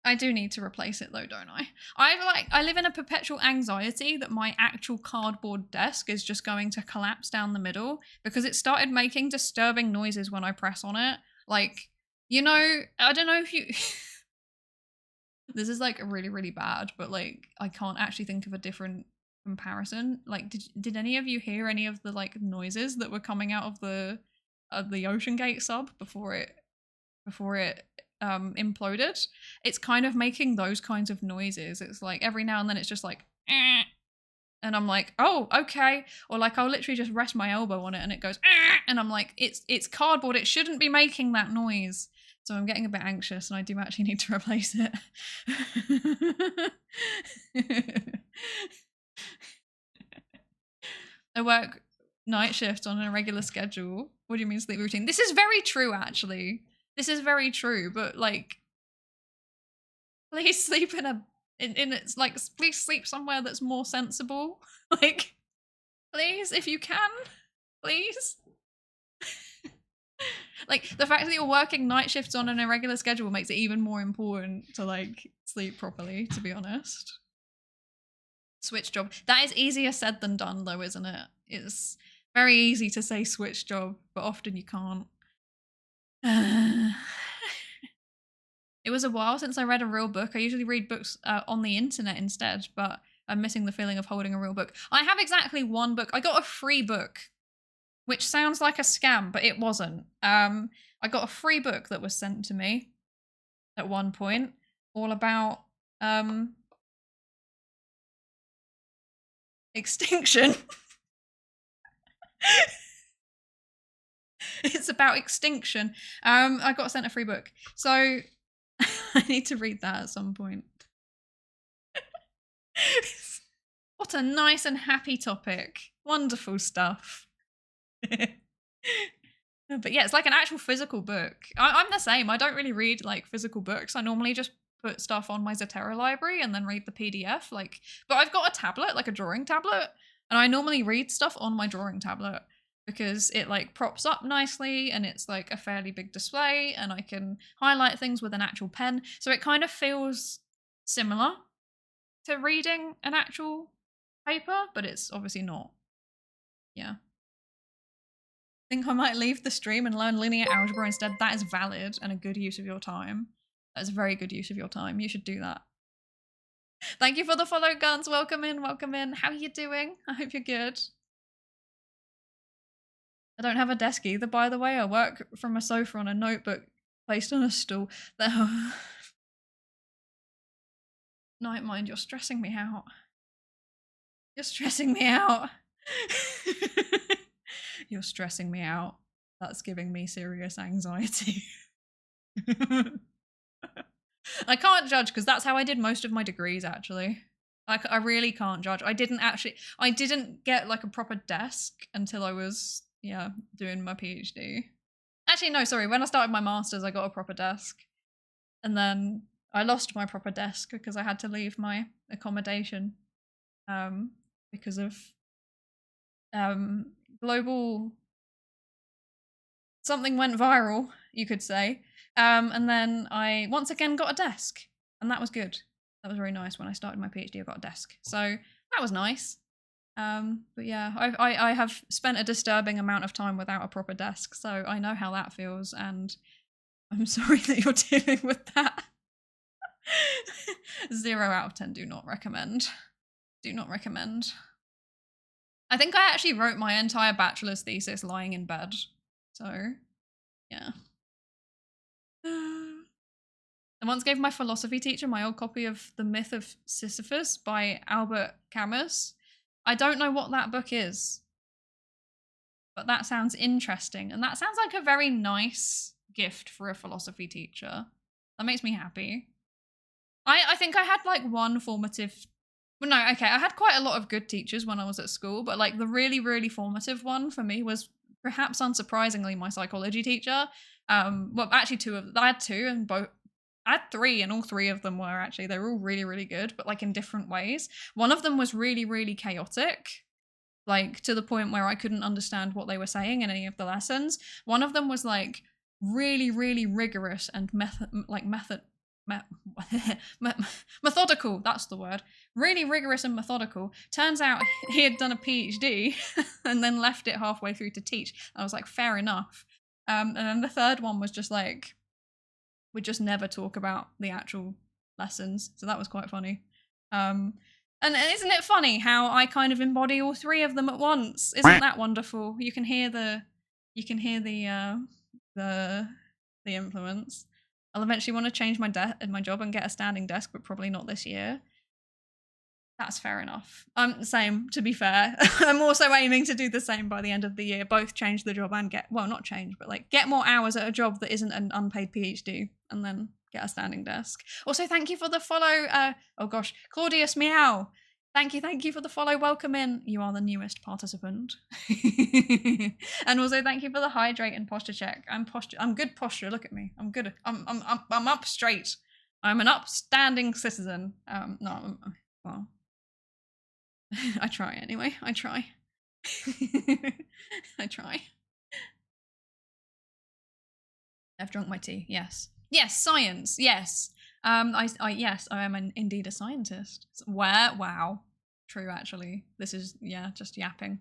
I do need to replace it though, don't I? I live in a perpetual anxiety that my actual cardboard desk is just going to collapse down the middle because it started making disturbing noises when I press on it. Like, you know, I don't know if you... This is like really, really bad, but like I can't actually think of a different comparison. Like, did any of you hear any of the like noises that were coming out of the Ocean Gate sub before it imploded? It's kind of making those kinds of noises. It's like every now and then it's just like eh, and I'm like, oh, okay. Or like I'll literally just rest my elbow on it and it goes eh, and I'm like, it's cardboard, it shouldn't be making that noise. So I'm getting a bit anxious and I do actually need to replace it. I work night shift on a regular schedule. What do you mean sleep routine? This is very true, actually. This is very true, but like, please sleep it's like, please sleep somewhere that's more sensible. Like, please, if you can, please. Like, the fact that you're working night shifts on an irregular schedule makes it even more important to like sleep properly, to be honest. Switch job. That is easier said than done though, isn't it? It's very easy to say switch job, but often you can't. It was a while since I read a real book. I usually read books on the internet instead, but I'm missing the feeling of holding a real book. I have exactly one book. I got a free book, which sounds like a scam, but it wasn't. I got a free book that was sent to me at one point, all about extinction. It's about extinction. I got sent a free book, so I need to read that at some point. What a nice and happy topic. Wonderful stuff. But yeah, it's like an actual physical book. I'm the same. I don't really read like physical books. I normally just put stuff on my Zatsudan library and then read the PDF. But I've got a tablet, like a drawing tablet, and I normally read stuff on my drawing tablet because it like props up nicely and it's like a fairly big display and I can highlight things with an actual pen. So it kind of feels similar to reading an actual paper, but it's obviously not. Yeah. I think I might leave the stream and learn linear algebra instead. That is valid and a good use of your time. That is a very good use of your time. You should do that. Thank you for the follow, Guns. Welcome in, welcome in. How are you doing? I hope you're good. I don't have a desk either, by the way. I work from a sofa on a notebook placed on a stool. Night mind, you're stressing me out. You're stressing me out. You're stressing me out. That's giving me serious anxiety. I can't judge because that's how I did most of my degrees, actually. I really can't judge. I didn't get like a proper desk until I was, doing my PhD. Actually, no, sorry. When I started my master's, I got a proper desk. And then I lost my proper desk because I had to leave my accommodation because of global... Something went viral, you could say. And then I once again got a desk. And that was good. That was very nice. When I started my PhD, I got a desk. So that was nice. But yeah, I have spent a disturbing amount of time without a proper desk. So I know how that feels. And I'm sorry that you're dealing with that. 0 out of 10, do not recommend. Do not recommend. I think I actually wrote my entire bachelor's thesis lying in bed. So, yeah. I once gave my philosophy teacher my old copy of The Myth of Sisyphus by Albert Camus. I don't know what that book is, but that sounds interesting. And that sounds like a very nice gift for a philosophy teacher. That makes me happy. I think I had like one formative... Well, no, okay, I had quite a lot of good teachers when I was at school, but like the really, really formative one for me was perhaps unsurprisingly my psychology teacher. Well, actually I had two and both... I had three and all three of them were actually, they were all really, really good, but like in different ways. One of them was really, really chaotic, like to the point where I couldn't understand what they were saying in any of the lessons. One of them was like really, really rigorous and methodical, that's the word. Really rigorous and methodical. Turns out he had done a PhD and then left it halfway through to teach. I was like, fair enough. And then the third one was just like, we just never talk about the actual lessons. So that was quite funny. And isn't it funny how I kind of embody all three of them at once? Isn't that wonderful? You can hear the influence. I'll eventually want to change my job and get a standing desk, but probably not this year. That's fair enough. Same, to be fair. I'm also aiming to do the same by the end of the year. Both change the job and not change, but like get more hours at a job that isn't an unpaid PhD and then get a standing desk. Also, thank you for the follow. Oh gosh, Claudius Meow. Thank you for the follow. Welcome in. You are the newest participant. And also thank you for the hydrate and posture check. I'm good posture. Look at me. I'm good. I'm up straight. I'm an upstanding citizen. Well, I try anyway. I try. I try. I've drunk my tea. Yes. Yes. Science. Yes. Yes, I am indeed a scientist. Where? Wow. True, actually. This is, just yapping.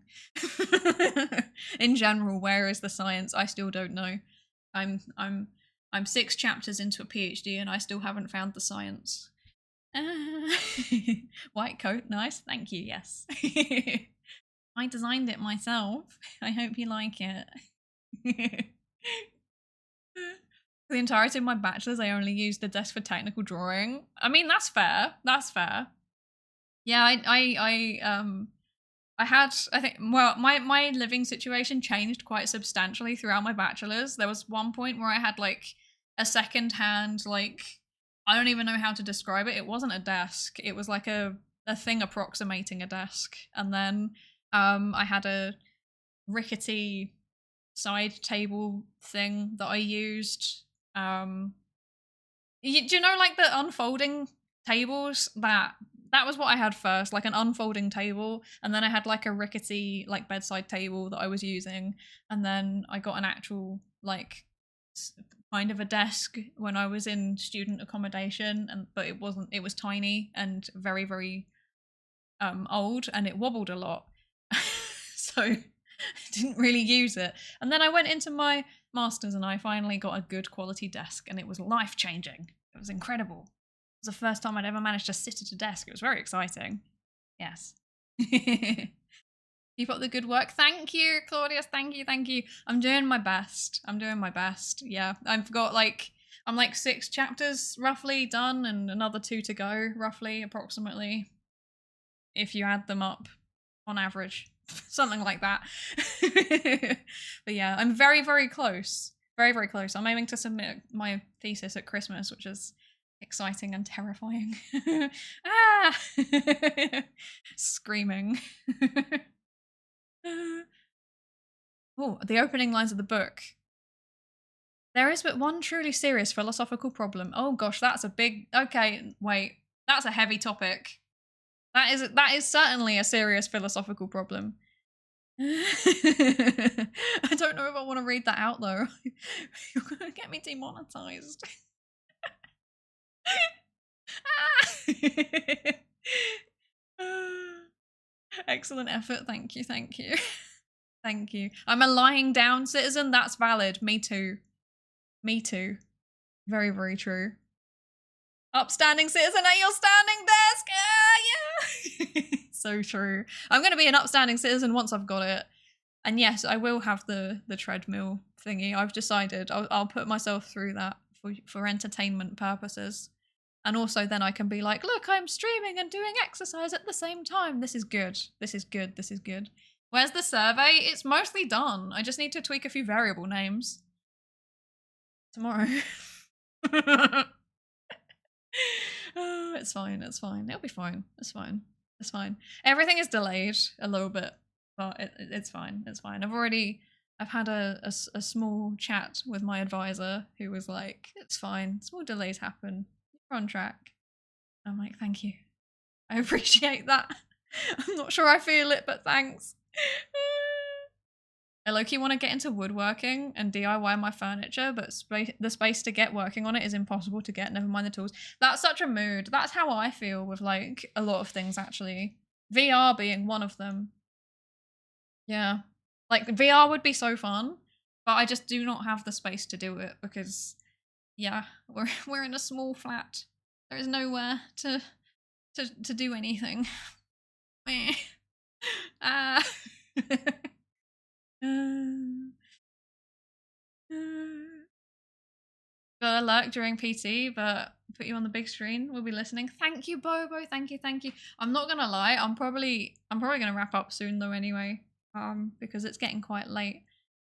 In general, where is the science? I still don't know. I'm I'm 6 chapters into a PhD and I still haven't found the science. White coat, nice, thank you, yes. I designed it myself. I hope you like it. For the entirety of my bachelor's, I only used the desk for technical drawing. I mean, that's fair. That's fair. Yeah, I had, I think, well, my living situation changed quite substantially throughout my bachelor's. There was one point where I had like a second-hand, like, I don't even know how to describe it. It wasn't a desk. It was like a thing approximating a desk. And then I had a rickety side table thing that I used. Do you know like the unfolding tables? That was what I had first, like an unfolding table, and then I had like a rickety like bedside table that I was using, and then I got an actual like kind of a desk when I was in student accommodation, but it was tiny and very, very old, and it wobbled a lot. So I didn't really use it. And then I went into my master's and I finally got a good quality desk, and it was life-changing. It was incredible. It was the first time I'd ever managed to sit at a desk. It was very exciting. Yes. Keep up the good work. Thank you, Claudius. Thank you, thank you. I'm doing my best. I'm doing my best. Yeah, I've got like, I'm like 6 chapters roughly done and another 2 to go, roughly, approximately, if you add them up on average. Something like that. But yeah, I'm very, very close. Very, very close. I'm aiming to submit my thesis at Christmas, which is exciting and terrifying. Ah! Screaming. Oh, the opening lines of the book. There is but one truly serious philosophical problem. Oh gosh, that's a big... Okay, wait. That's a heavy topic. That is certainly a serious philosophical problem. I don't know if I want to read that out though. You're gonna get me demonetized. Excellent effort. Thank you. Thank you. Thank you. I'm a lying down citizen. That's valid. Me too. Me too. Very, very true. Upstanding citizen at your standing desk. Yeah. So true. I'm going to be an upstanding citizen once I've got it. And yes, I will have the treadmill thingy. I've decided I'll put myself through that for entertainment purposes. And also then I can be like, look, I'm streaming and doing exercise at the same time. This is good. This is good. This is good. Where's the survey? It's mostly done. I just need to tweak a few variable names. Tomorrow. Oh, it's fine. It's fine. It'll be fine. It's fine. It's fine. Everything is delayed a little bit, but it's fine. It's fine. I've had a small chat with my advisor who was like, it's fine. Small delays happen. You're on track. I'm like, thank you. I appreciate that. I'm not sure I feel it, but thanks. I low-key want to get into woodworking and DIY my furniture, but the space to get working on it is impossible to get, never mind the tools. That's such a mood. That's how I feel with like a lot of things actually. VR being one of them. Yeah. Like VR would be so fun, but I just do not have the space to do it because yeah, we're in a small flat. There is nowhere to do anything. Ah. Got a lurk during PT, but put you on the big screen. We'll be listening. Thank you, Bobo. Thank you, thank you. I'm not gonna lie. I'm probably gonna wrap up soon though anyway, because it's getting quite late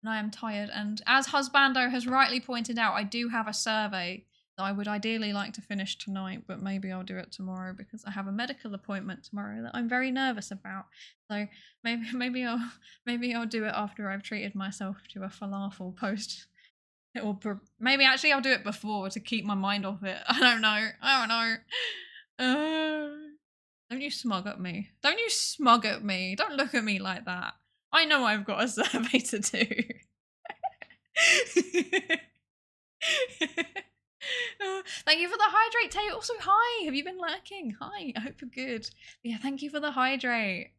and I am tired. And as Husbando has rightly pointed out, I do have a survey that I would ideally like to finish tonight, but maybe I'll do it tomorrow because I have a medical appointment tomorrow that I'm very nervous about. So maybe I'll do it after I've treated myself to a falafel post. Maybe actually I'll do it before to keep my mind off it. I don't know. Don't you smug at me. Don't you smug at me. Don't look at me like that. I know I've got a survey to do. Thank you for the hydrate, Tay. Also, hi. Have you been lurking? Hi. I hope you're good. But yeah, thank you for the hydrate.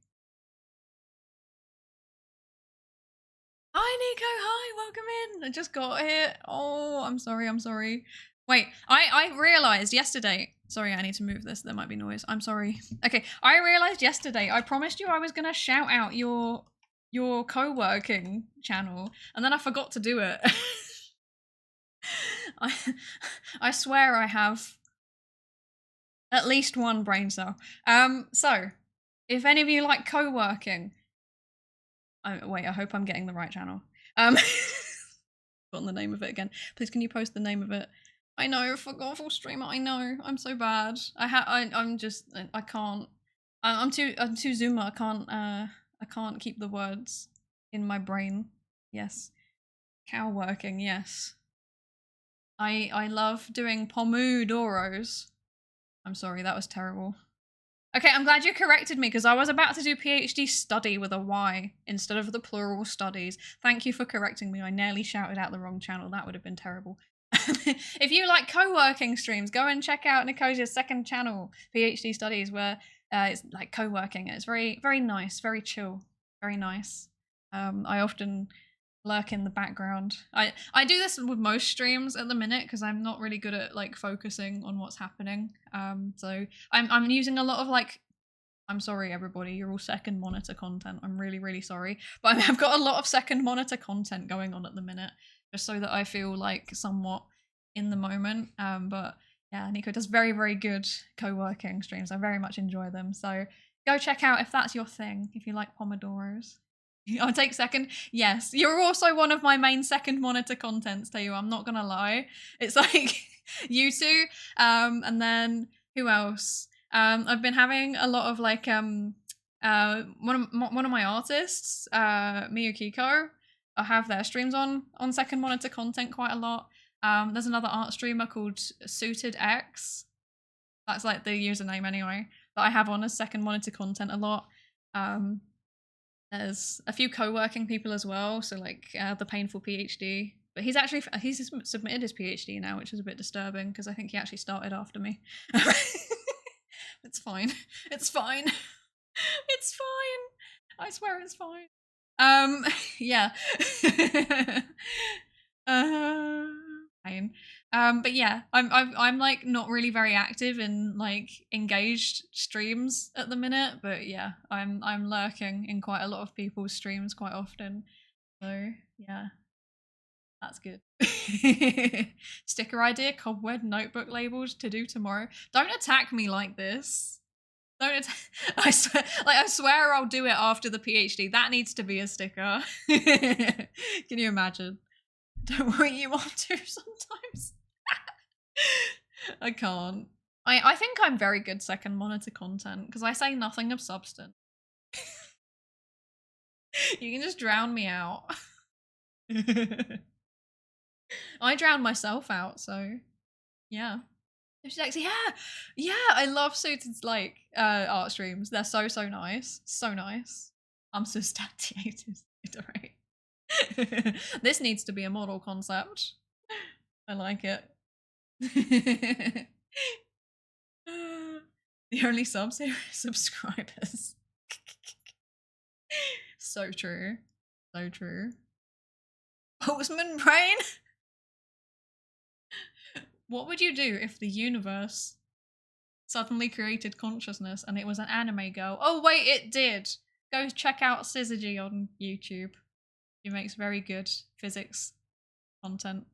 I Nico, hi, welcome in. I just got here. Oh, I'm sorry. Wait, I realized yesterday. Sorry, I need to move this. There might be noise. I'm sorry. Okay, I realized yesterday I promised you I was gonna shout out your co-working channel, and then I forgot to do it. I swear I have at least one brain cell. So if any of you like co-working, wait, I hope I'm getting the right channel. Forgotten the name of it again. Please, can you post the name of it? I know, forgot full streamer. I know, I'm so bad. I can't. I'm too zoomer. I can't keep the words in my brain. Yes, cow working. Yes, I love doing pomodoros. I'm sorry, that was terrible. Okay, I'm glad you corrected me because I was about to do PhD study with a Y instead of the plural studies. Thank you for correcting me. I nearly shouted out the wrong channel. That would have been terrible. If you like co-working streams, go and check out Nicosia's second channel, PhD Studies, where it's like co-working. It's very, very nice, very chill, very nice. I often lurk in the background. I do this with most streams at the minute because I'm not really good at like focusing on what's happening. So I'm using a lot of like, I'm sorry everybody, you're all second monitor content. I'm really, really sorry. But I've got a lot of second monitor content going on at the minute, just so that I feel like somewhat in the moment. But yeah, Nico does very, very good co-working streams. I very much enjoy them. So go check out if that's your thing, if you like pomodoros. I'll take second. Yes, you're also one of my main second monitor contents, Tayu. I'm not gonna lie. It's like you two, and then who else? I've been having a lot of like one of my artists, Miyukiko. I have their streams on second monitor content quite a lot. There's another art streamer called Suited X. That's like the username anyway. That I have on as second monitor content a lot. There's a few co-working people as well, so like the Painful PhD, but he's submitted his PhD now, which is a bit disturbing because I think he actually started after me. It's fine. It's fine. It's fine. I swear it's fine. Yeah. Fine. But yeah, I'm like not really very active in like engaged streams at the minute, but yeah, I'm lurking in quite a lot of people's streams quite often. So yeah, that's good. Sticker idea, cobweb notebook labels to do tomorrow. Don't attack me like this. Don't I swear I'll do it after the PhD. That needs to be a sticker. Can you imagine? Don't worry, you want to sometimes. I can't. I think I'm very good second monitor content because I say nothing of substance. You can just drown me out. I drown myself out, so yeah. She's actually, yeah, I love Suited's like art streams. They're so nice. So nice. I'm so statiated. Right. This needs to be a model concept. I like it. The only subs here are subscribers. So true. So true. Postman brain? What would you do if the universe suddenly created consciousness and it was an anime girl? Oh wait, it did! Go check out Syzygy on YouTube. She makes very good physics content.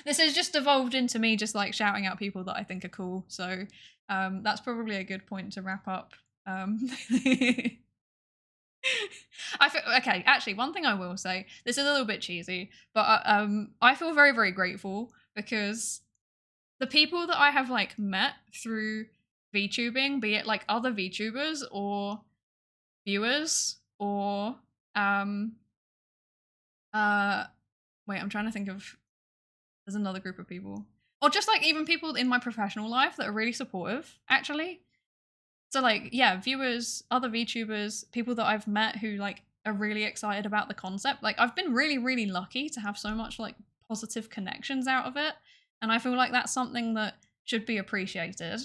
This has just evolved into me just like shouting out people that I think are cool, so that's probably a good point to wrap up. Okay, actually, one thing I will say, this is a little bit cheesy, but I feel very, very grateful because the people that I have like met through VTubing, be it like other VTubers or viewers or wait, I'm trying to think of, there's another group of people, or just like even people in my professional life that are really supportive, actually. So like, yeah, viewers, other VTubers, people that I've met who like are really excited about the concept. Like I've been really, really lucky to have so much like positive connections out of it. And I feel like that's something that should be appreciated.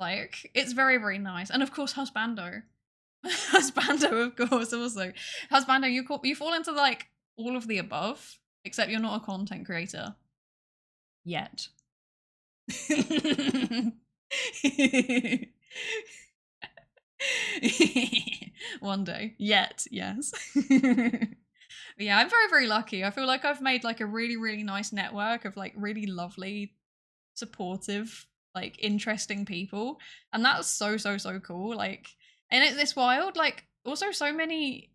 Like it's very, very nice. And of course, Husbando. Husbando, of course, also. Husbando, you fall into like all of the above, except you're not a content creator. Yet. One day. Yet, yes. Yeah, I'm very, very lucky. I feel like I've made like a really, really nice network of like really lovely, supportive, like interesting people. And that's so, so, so cool. Like, and it's wild. Like, also so many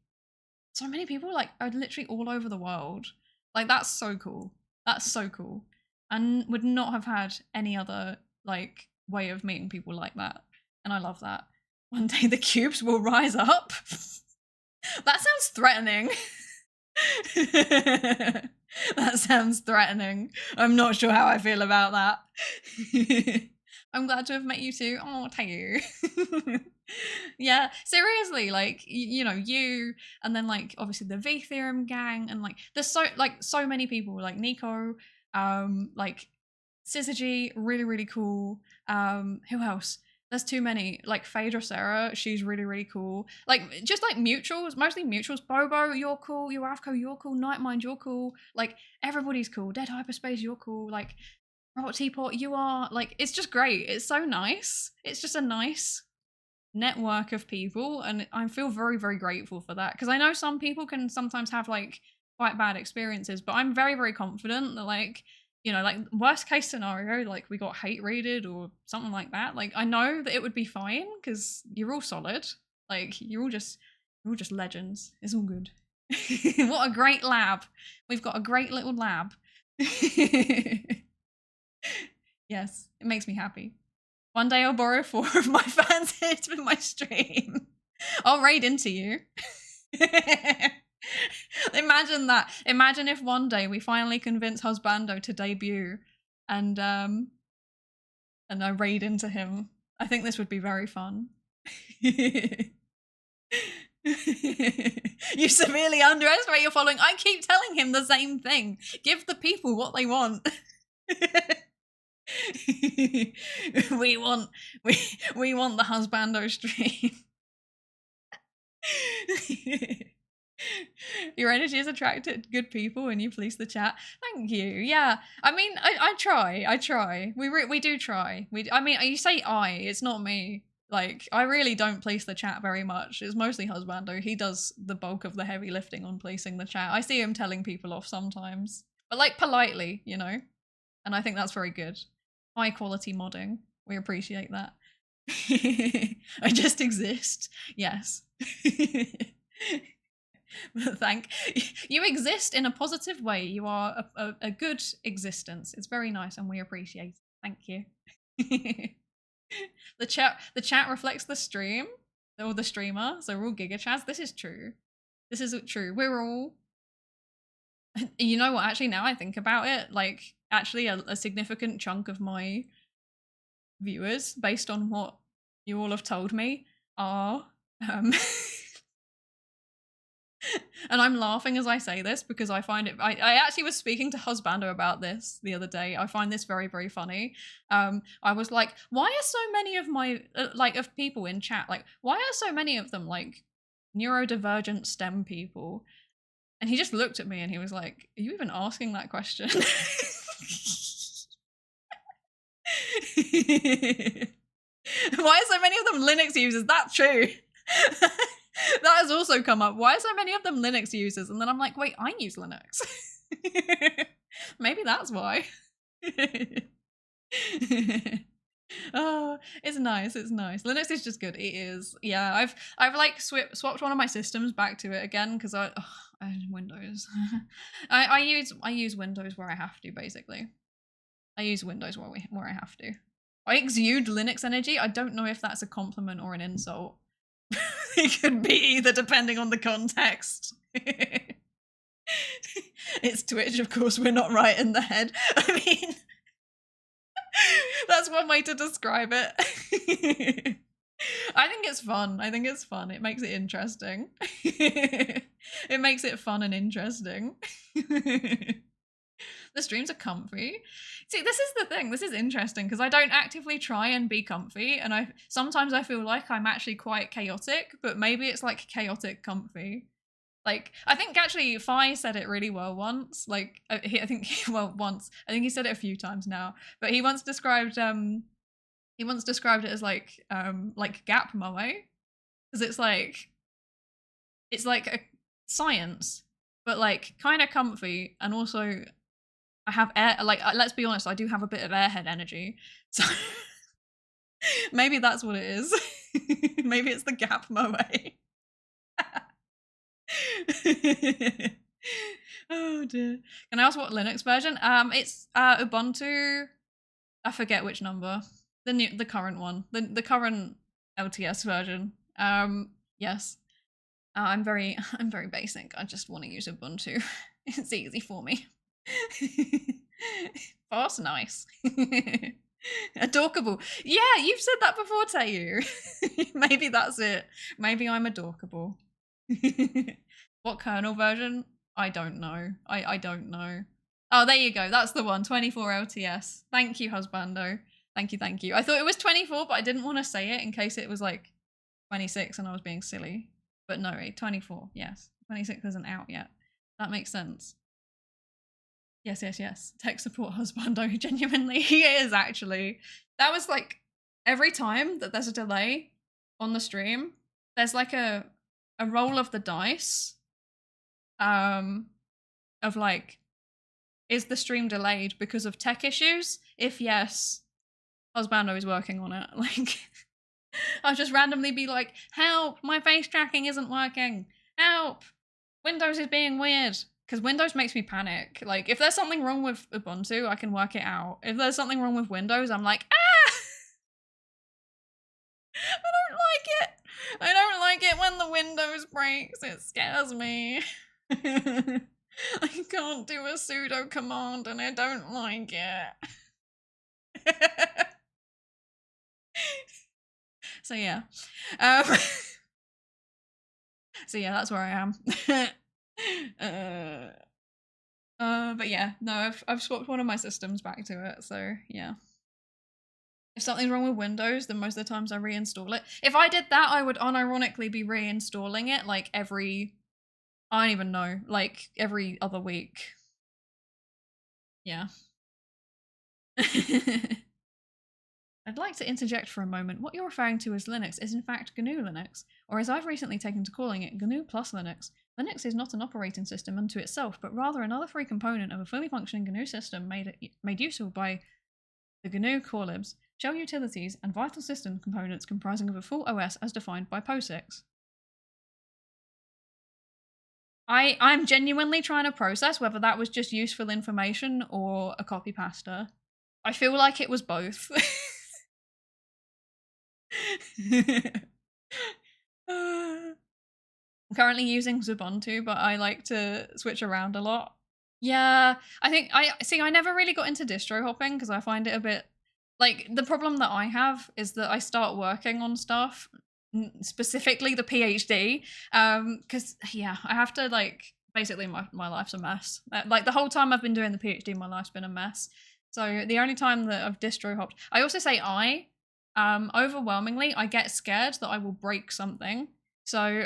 people like are literally all over the world. Like, that's so cool. That's so cool. And would not have had any other like way of meeting people like that. And I love that. One day the cubes will rise up. That sounds threatening. That sounds threatening. I'm not sure how I feel about that. I'm glad to have met you too. Oh, thank you. Yeah, seriously, like you know, you and then like obviously the V Theorem gang and like there's so many people like Nico, like Syzygy, really, really cool. Who else? There's too many. Like Phaedra Sarah, she's really, really cool. Like just like mutuals, mostly mutuals. Bobo, you're cool. Yuavko, you're cool. Nightmind, you're cool. Like everybody's cool. Dead Hyperspace, you're cool. Like Robot Teapot, you are like it's just great. It's so nice. It's just a nice network of people, and I feel very, very grateful for that because I know some people can sometimes have like quite bad experiences, but I'm very, very confident that like you know, like worst case scenario, like we got hate raided or something like that. Like I know that it would be fine because you're all solid. Like you're all just legends. It's all good. What a great lab. We've got a great little lab. Yes, it makes me happy. One day I'll borrow 4 of my fans' hits for my stream. I'll raid into you. Imagine that. Imagine if one day we finally convince Husbando to debut and I raid into him. I think this would be very fun. You severely underestimate your following. I keep telling him the same thing. Give the people what they want. we want the Husbando stream. Your energy is attracted to good people and you police the chat. Thank you. Yeah, I mean, I try. We do try. I mean, you say it's not me. Like, I really don't police the chat very much. It's mostly Husbando. He does the bulk of the heavy lifting on policing the chat. I see him telling people off sometimes, but like politely, you know. And I think that's very good. High quality modding. We appreciate that. I just exist. Yes. You exist in a positive way. You are a good existence. It's very nice and we appreciate it. Thank you. The chat reflects the stream or the streamer, so we're all giga chats. This is true. This is true. We're all, you know what, actually now I think about it, like actually a significant chunk of my viewers, based on what you all have told me, are and I'm laughing as I say this because I find it, I actually was speaking to Husbando about this the other day. I find this very, very funny. I was like, why are so many of my, like of people in chat, like why are so many of them like neurodivergent STEM people? And he just looked at me and he was like, are you even asking that question? Why are so many of them Linux users? That's true. That has also come up. Why are so many of them Linux users? And then I'm like, wait, I use Linux. Maybe that's why. Oh, it's nice. It's nice. Linux is just good. It is. Yeah, I've like swapped one of my systems back to it again because I Windows. I use Windows where I have to, basically. I use Windows where I have to. I exude Linux energy. I don't know if that's a compliment or an insult. It could be either, depending on the context. It's Twitch, of course, we're not right in the head. I mean, that's one way to describe it. I think it's fun. I think it's fun. It makes it interesting. It makes it fun and interesting. The streams are comfy. See, this is the thing. This is interesting because I don't actively try and be comfy, and sometimes I feel like I'm actually quite chaotic, but maybe it's like chaotic comfy. Like, I think actually Fi said it really well once. Like, I think once. I think he said it a few times now, but he once described it as like gap moe, because it's like a science, but like kind of comfy, and also I have air. Like, let's be honest, I do have a bit of airhead energy, so maybe that's what it is. Maybe it's the gap moe. Oh dear. Can I ask what Linux version? It's Ubuntu. I forget which number. The current one. The current LTS version. Yes. I'm very basic. I just want to use Ubuntu. It's easy for me. Fast, nice. Adorkable. Yeah, you've said that before, Tayu. Maybe that's it. Maybe I'm adorkable. What kernel version? I don't know. I don't know. Oh, there you go. That's the one. 24 LTS. Thank you, husbando. Thank you. I thought it was 24, but I didn't want to say it in case it was like 26 and I was being silly. But no, 24. Yes. 26 isn't out yet. That makes sense. Yes. Tech support husbando. Genuinely, he is actually. That was like every time that there's a delay on the stream, there's like a roll of the dice. Of like, is the stream delayed because of tech issues? If yes, husbando is working on it. Like, I'll just randomly be like, help, my face tracking isn't working. Help, Windows is being weird. Because Windows makes me panic. Like, if there's something wrong with Ubuntu, I can work it out. If there's something wrong with Windows, I'm like, ah! I don't like it when the Windows breaks. It scares me. I can't do a sudo command and I don't like it. So yeah. So yeah, that's where I am. But yeah, no, I've swapped one of my systems back to it, so yeah. If something's wrong with Windows, then most of the times I reinstall it. If I did that, I would unironically be reinstalling it like I don't even know, like every other week. Yeah. I'd like to interject for a moment. What you're referring to as Linux is in fact GNU Linux, or as I've recently taken to calling it, GNU plus Linux. Linux is not an operating system unto itself, but rather another free component of a fully functioning GNU system made useful by the GNU core libs, shell utilities, and vital system components comprising of a full OS as defined by POSIX. I'm genuinely trying to process whether that was just useful information or a copy pasta. I feel like it was both. I'm currently using Ubuntu, but I like to switch around a lot. Yeah, I never really got into distro hopping because I find it a bit like, the problem that I have is that I start working on stuff, specifically the PhD, because yeah, I have to like, basically my life's a mess. Like the whole time I've been doing the PhD, my life's been a mess. So the only time that I've distro hopped, I also say overwhelmingly, I get scared that I will break something. So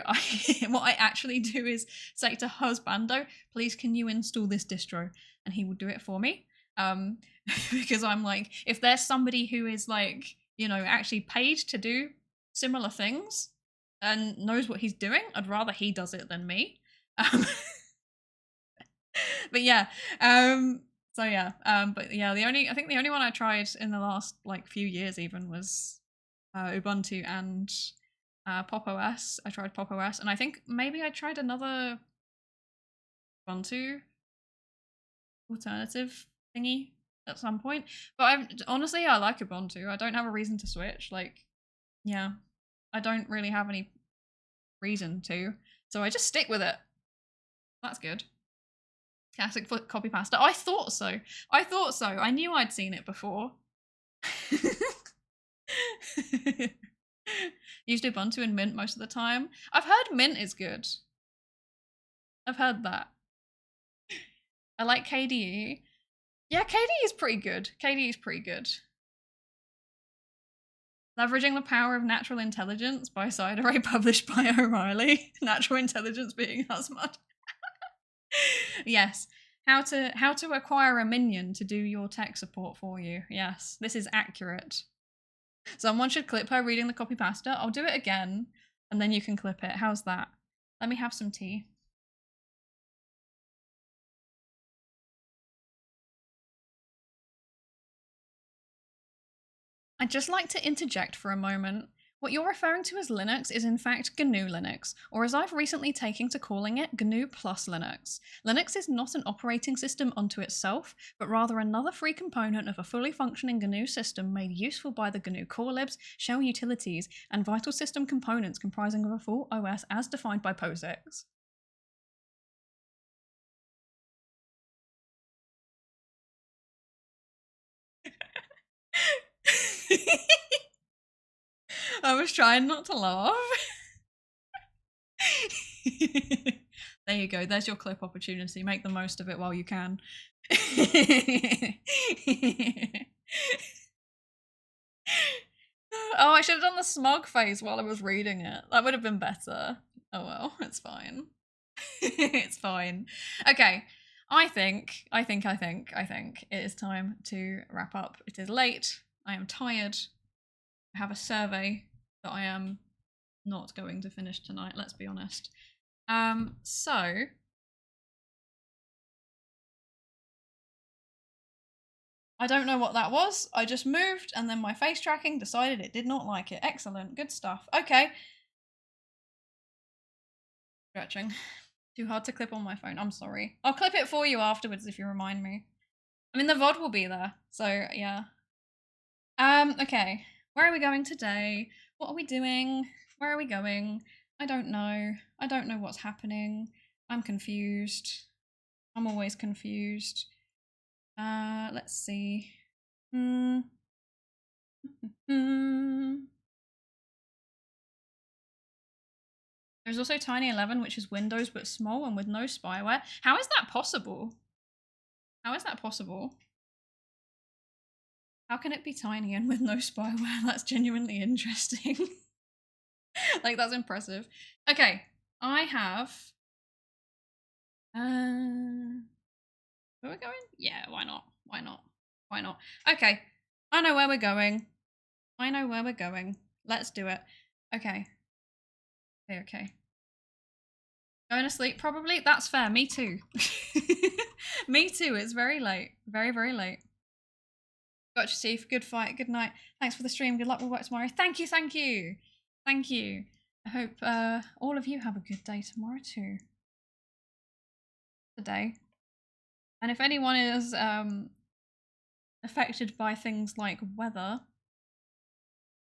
what I actually do is say to husbando, please can you install this distro? And he will do it for me. Because I'm like, if there's somebody who is like, you know, actually paid to do similar things and knows what he's doing, I'd rather he does it than me. But yeah, so yeah, but yeah, I think the only one I tried in the last like few years even was Ubuntu and Pop OS. I tried Pop OS, and I think maybe I tried another Ubuntu alternative thingy at some point. But honestly, I like Ubuntu. I don't have a reason to switch. Like, yeah, I don't really have any reason to, so I just stick with it. That's good. Classic copy pasta. I thought so. I knew I'd seen it before. Used Ubuntu and Mint most of the time. I've heard Mint is good. I've heard that. I like KDE. Yeah, KDE is pretty good. KDE is pretty good. Leveraging the Power of Natural Intelligence by Psydere, published by O'Reilly. Natural Intelligence being Husmud. Yes. How to acquire a minion to do your tech support for you. Yes, this is accurate. Someone should clip her reading the copy pasta. I'll do it again, and then you can clip it. How's that? Let me have some tea. I'd just like to interject for a moment. What you're referring to as Linux is in fact GNU Linux, or as I've recently taken to calling it, GNU plus Linux. Linux is not an operating system unto itself, but rather another free component of a fully functioning GNU system made useful by the GNU core libs, shell utilities, and vital system components comprising of a full OS as defined by POSIX. I was trying not to laugh. There you go. There's your clip opportunity. Make the most of it while you can. Oh, I should have done the smug face while I was reading it. That would have been better. Oh well, it's fine. It's fine. Okay. I think it is time to wrap up. It is late. I am tired. I have a survey that I am not going to finish tonight, let's be honest. So I don't know what that was. I just moved and then my face tracking decided it did not like it. Excellent, good stuff. Okay. Stretching. Too hard to clip on my phone. I'm sorry. I'll clip it for you afterwards if you remind me. I mean, the VOD will be there, so yeah. Okay. Where are we going today? What are we doing? Where are we going? I don't know. I don't know what's happening. I'm confused. I'm always confused. Let's see. There's also Tiny 11, which is Windows but small and with no spyware. How is that possible? How is that possible? How can it be tiny and with no spyware? That's genuinely interesting. Like, that's impressive. Okay, I have... Where are we going? Yeah, why not? Why not? Why not? Okay, I know where we're going. I know where we're going. Let's do it. Okay. Okay. Going to sleep, probably? That's fair. Me too. Me too. It's very late. Very, very late. Gotcha, Steve. Good fight. Good night. Thanks for the stream. Good luck with work tomorrow. Thank you. Thank you. Thank you. I hope all of you have a good day tomorrow too. Today. And if anyone is affected by things like weather,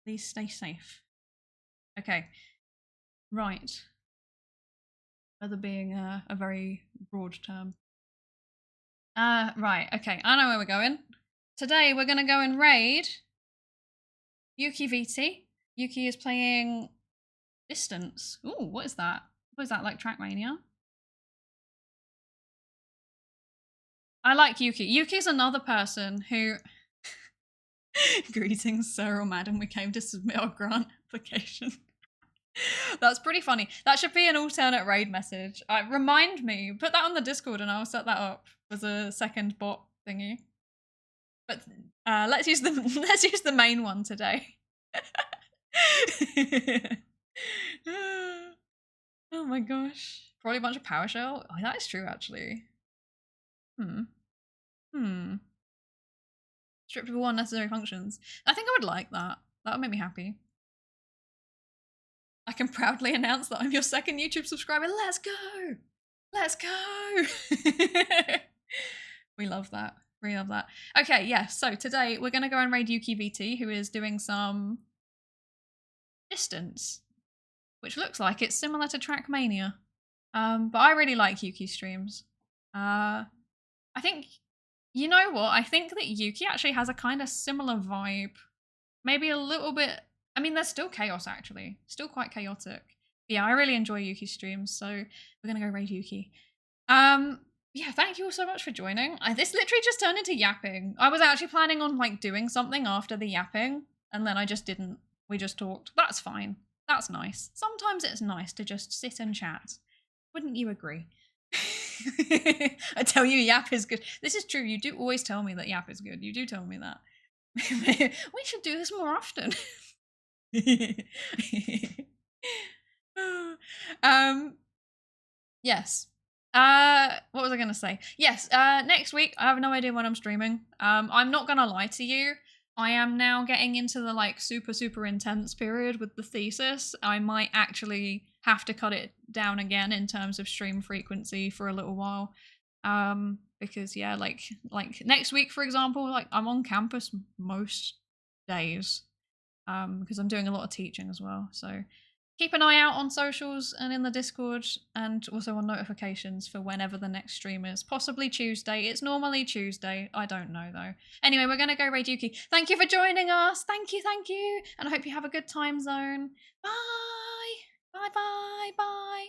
please stay safe. Okay. Right. Weather being a very broad term. Right. Okay. I know where we're going. Today we're going to go and raid Yuki VT. Yuki is playing Distance. Ooh, what is that? What is that, like Trackmania? I like Yuki. Yuki's another person who... Greetings, sir or madam. We came to submit our grant application. That's pretty funny. That should be an alternate raid message. Remind me. Put that on the Discord and I'll set that up as a second bot thingy. But let's use the main one today. Oh my gosh. Probably a bunch of PowerShell. Oh, that is true actually. Stripped of all unnecessary functions. I think I would like that. That would make me happy. I can proudly announce that I'm your second YouTube subscriber. Let's go! Let's go! We love that. We love that. Okay, yeah, so today we're going to go and raid Yuki VT, who is doing some Distance, which looks like it's similar to Trackmania. But I really like Yuki's streams. I think, you know what? I think that Yuki actually has a kind of similar vibe. Maybe a little bit, I mean, there's still chaos actually. Still quite chaotic. But yeah, I really enjoy Yuki's streams, so we're going to go raid Yuki. Yeah, thank you all so much for joining. This literally just turned into yapping. I was actually planning on like doing something after the yapping, and then I just didn't. We just talked. That's fine. That's nice. Sometimes it's nice to just sit and chat. Wouldn't you agree? I tell you, yap is good. This is true. You do always tell me that yap is good. You do tell me that. We should do this more often. Yes. What was I gonna say? Yes, next week, I have no idea when I'm streaming. I'm not gonna lie to you. I am now getting into the like super intense period with the thesis. I might actually have to cut it down again in terms of stream frequency for a little while. Because yeah, like next week, for example, like I'm on campus most days. Because I'm doing a lot of teaching as well. So keep an eye out on socials and in the Discord, and also on notifications for whenever the next stream is. Possibly Tuesday. It's normally Tuesday. I don't know though. Anyway, we're going to go raid Yuki. Thank you for joining us. Thank you. And I hope you have a good time zone. Bye. Bye.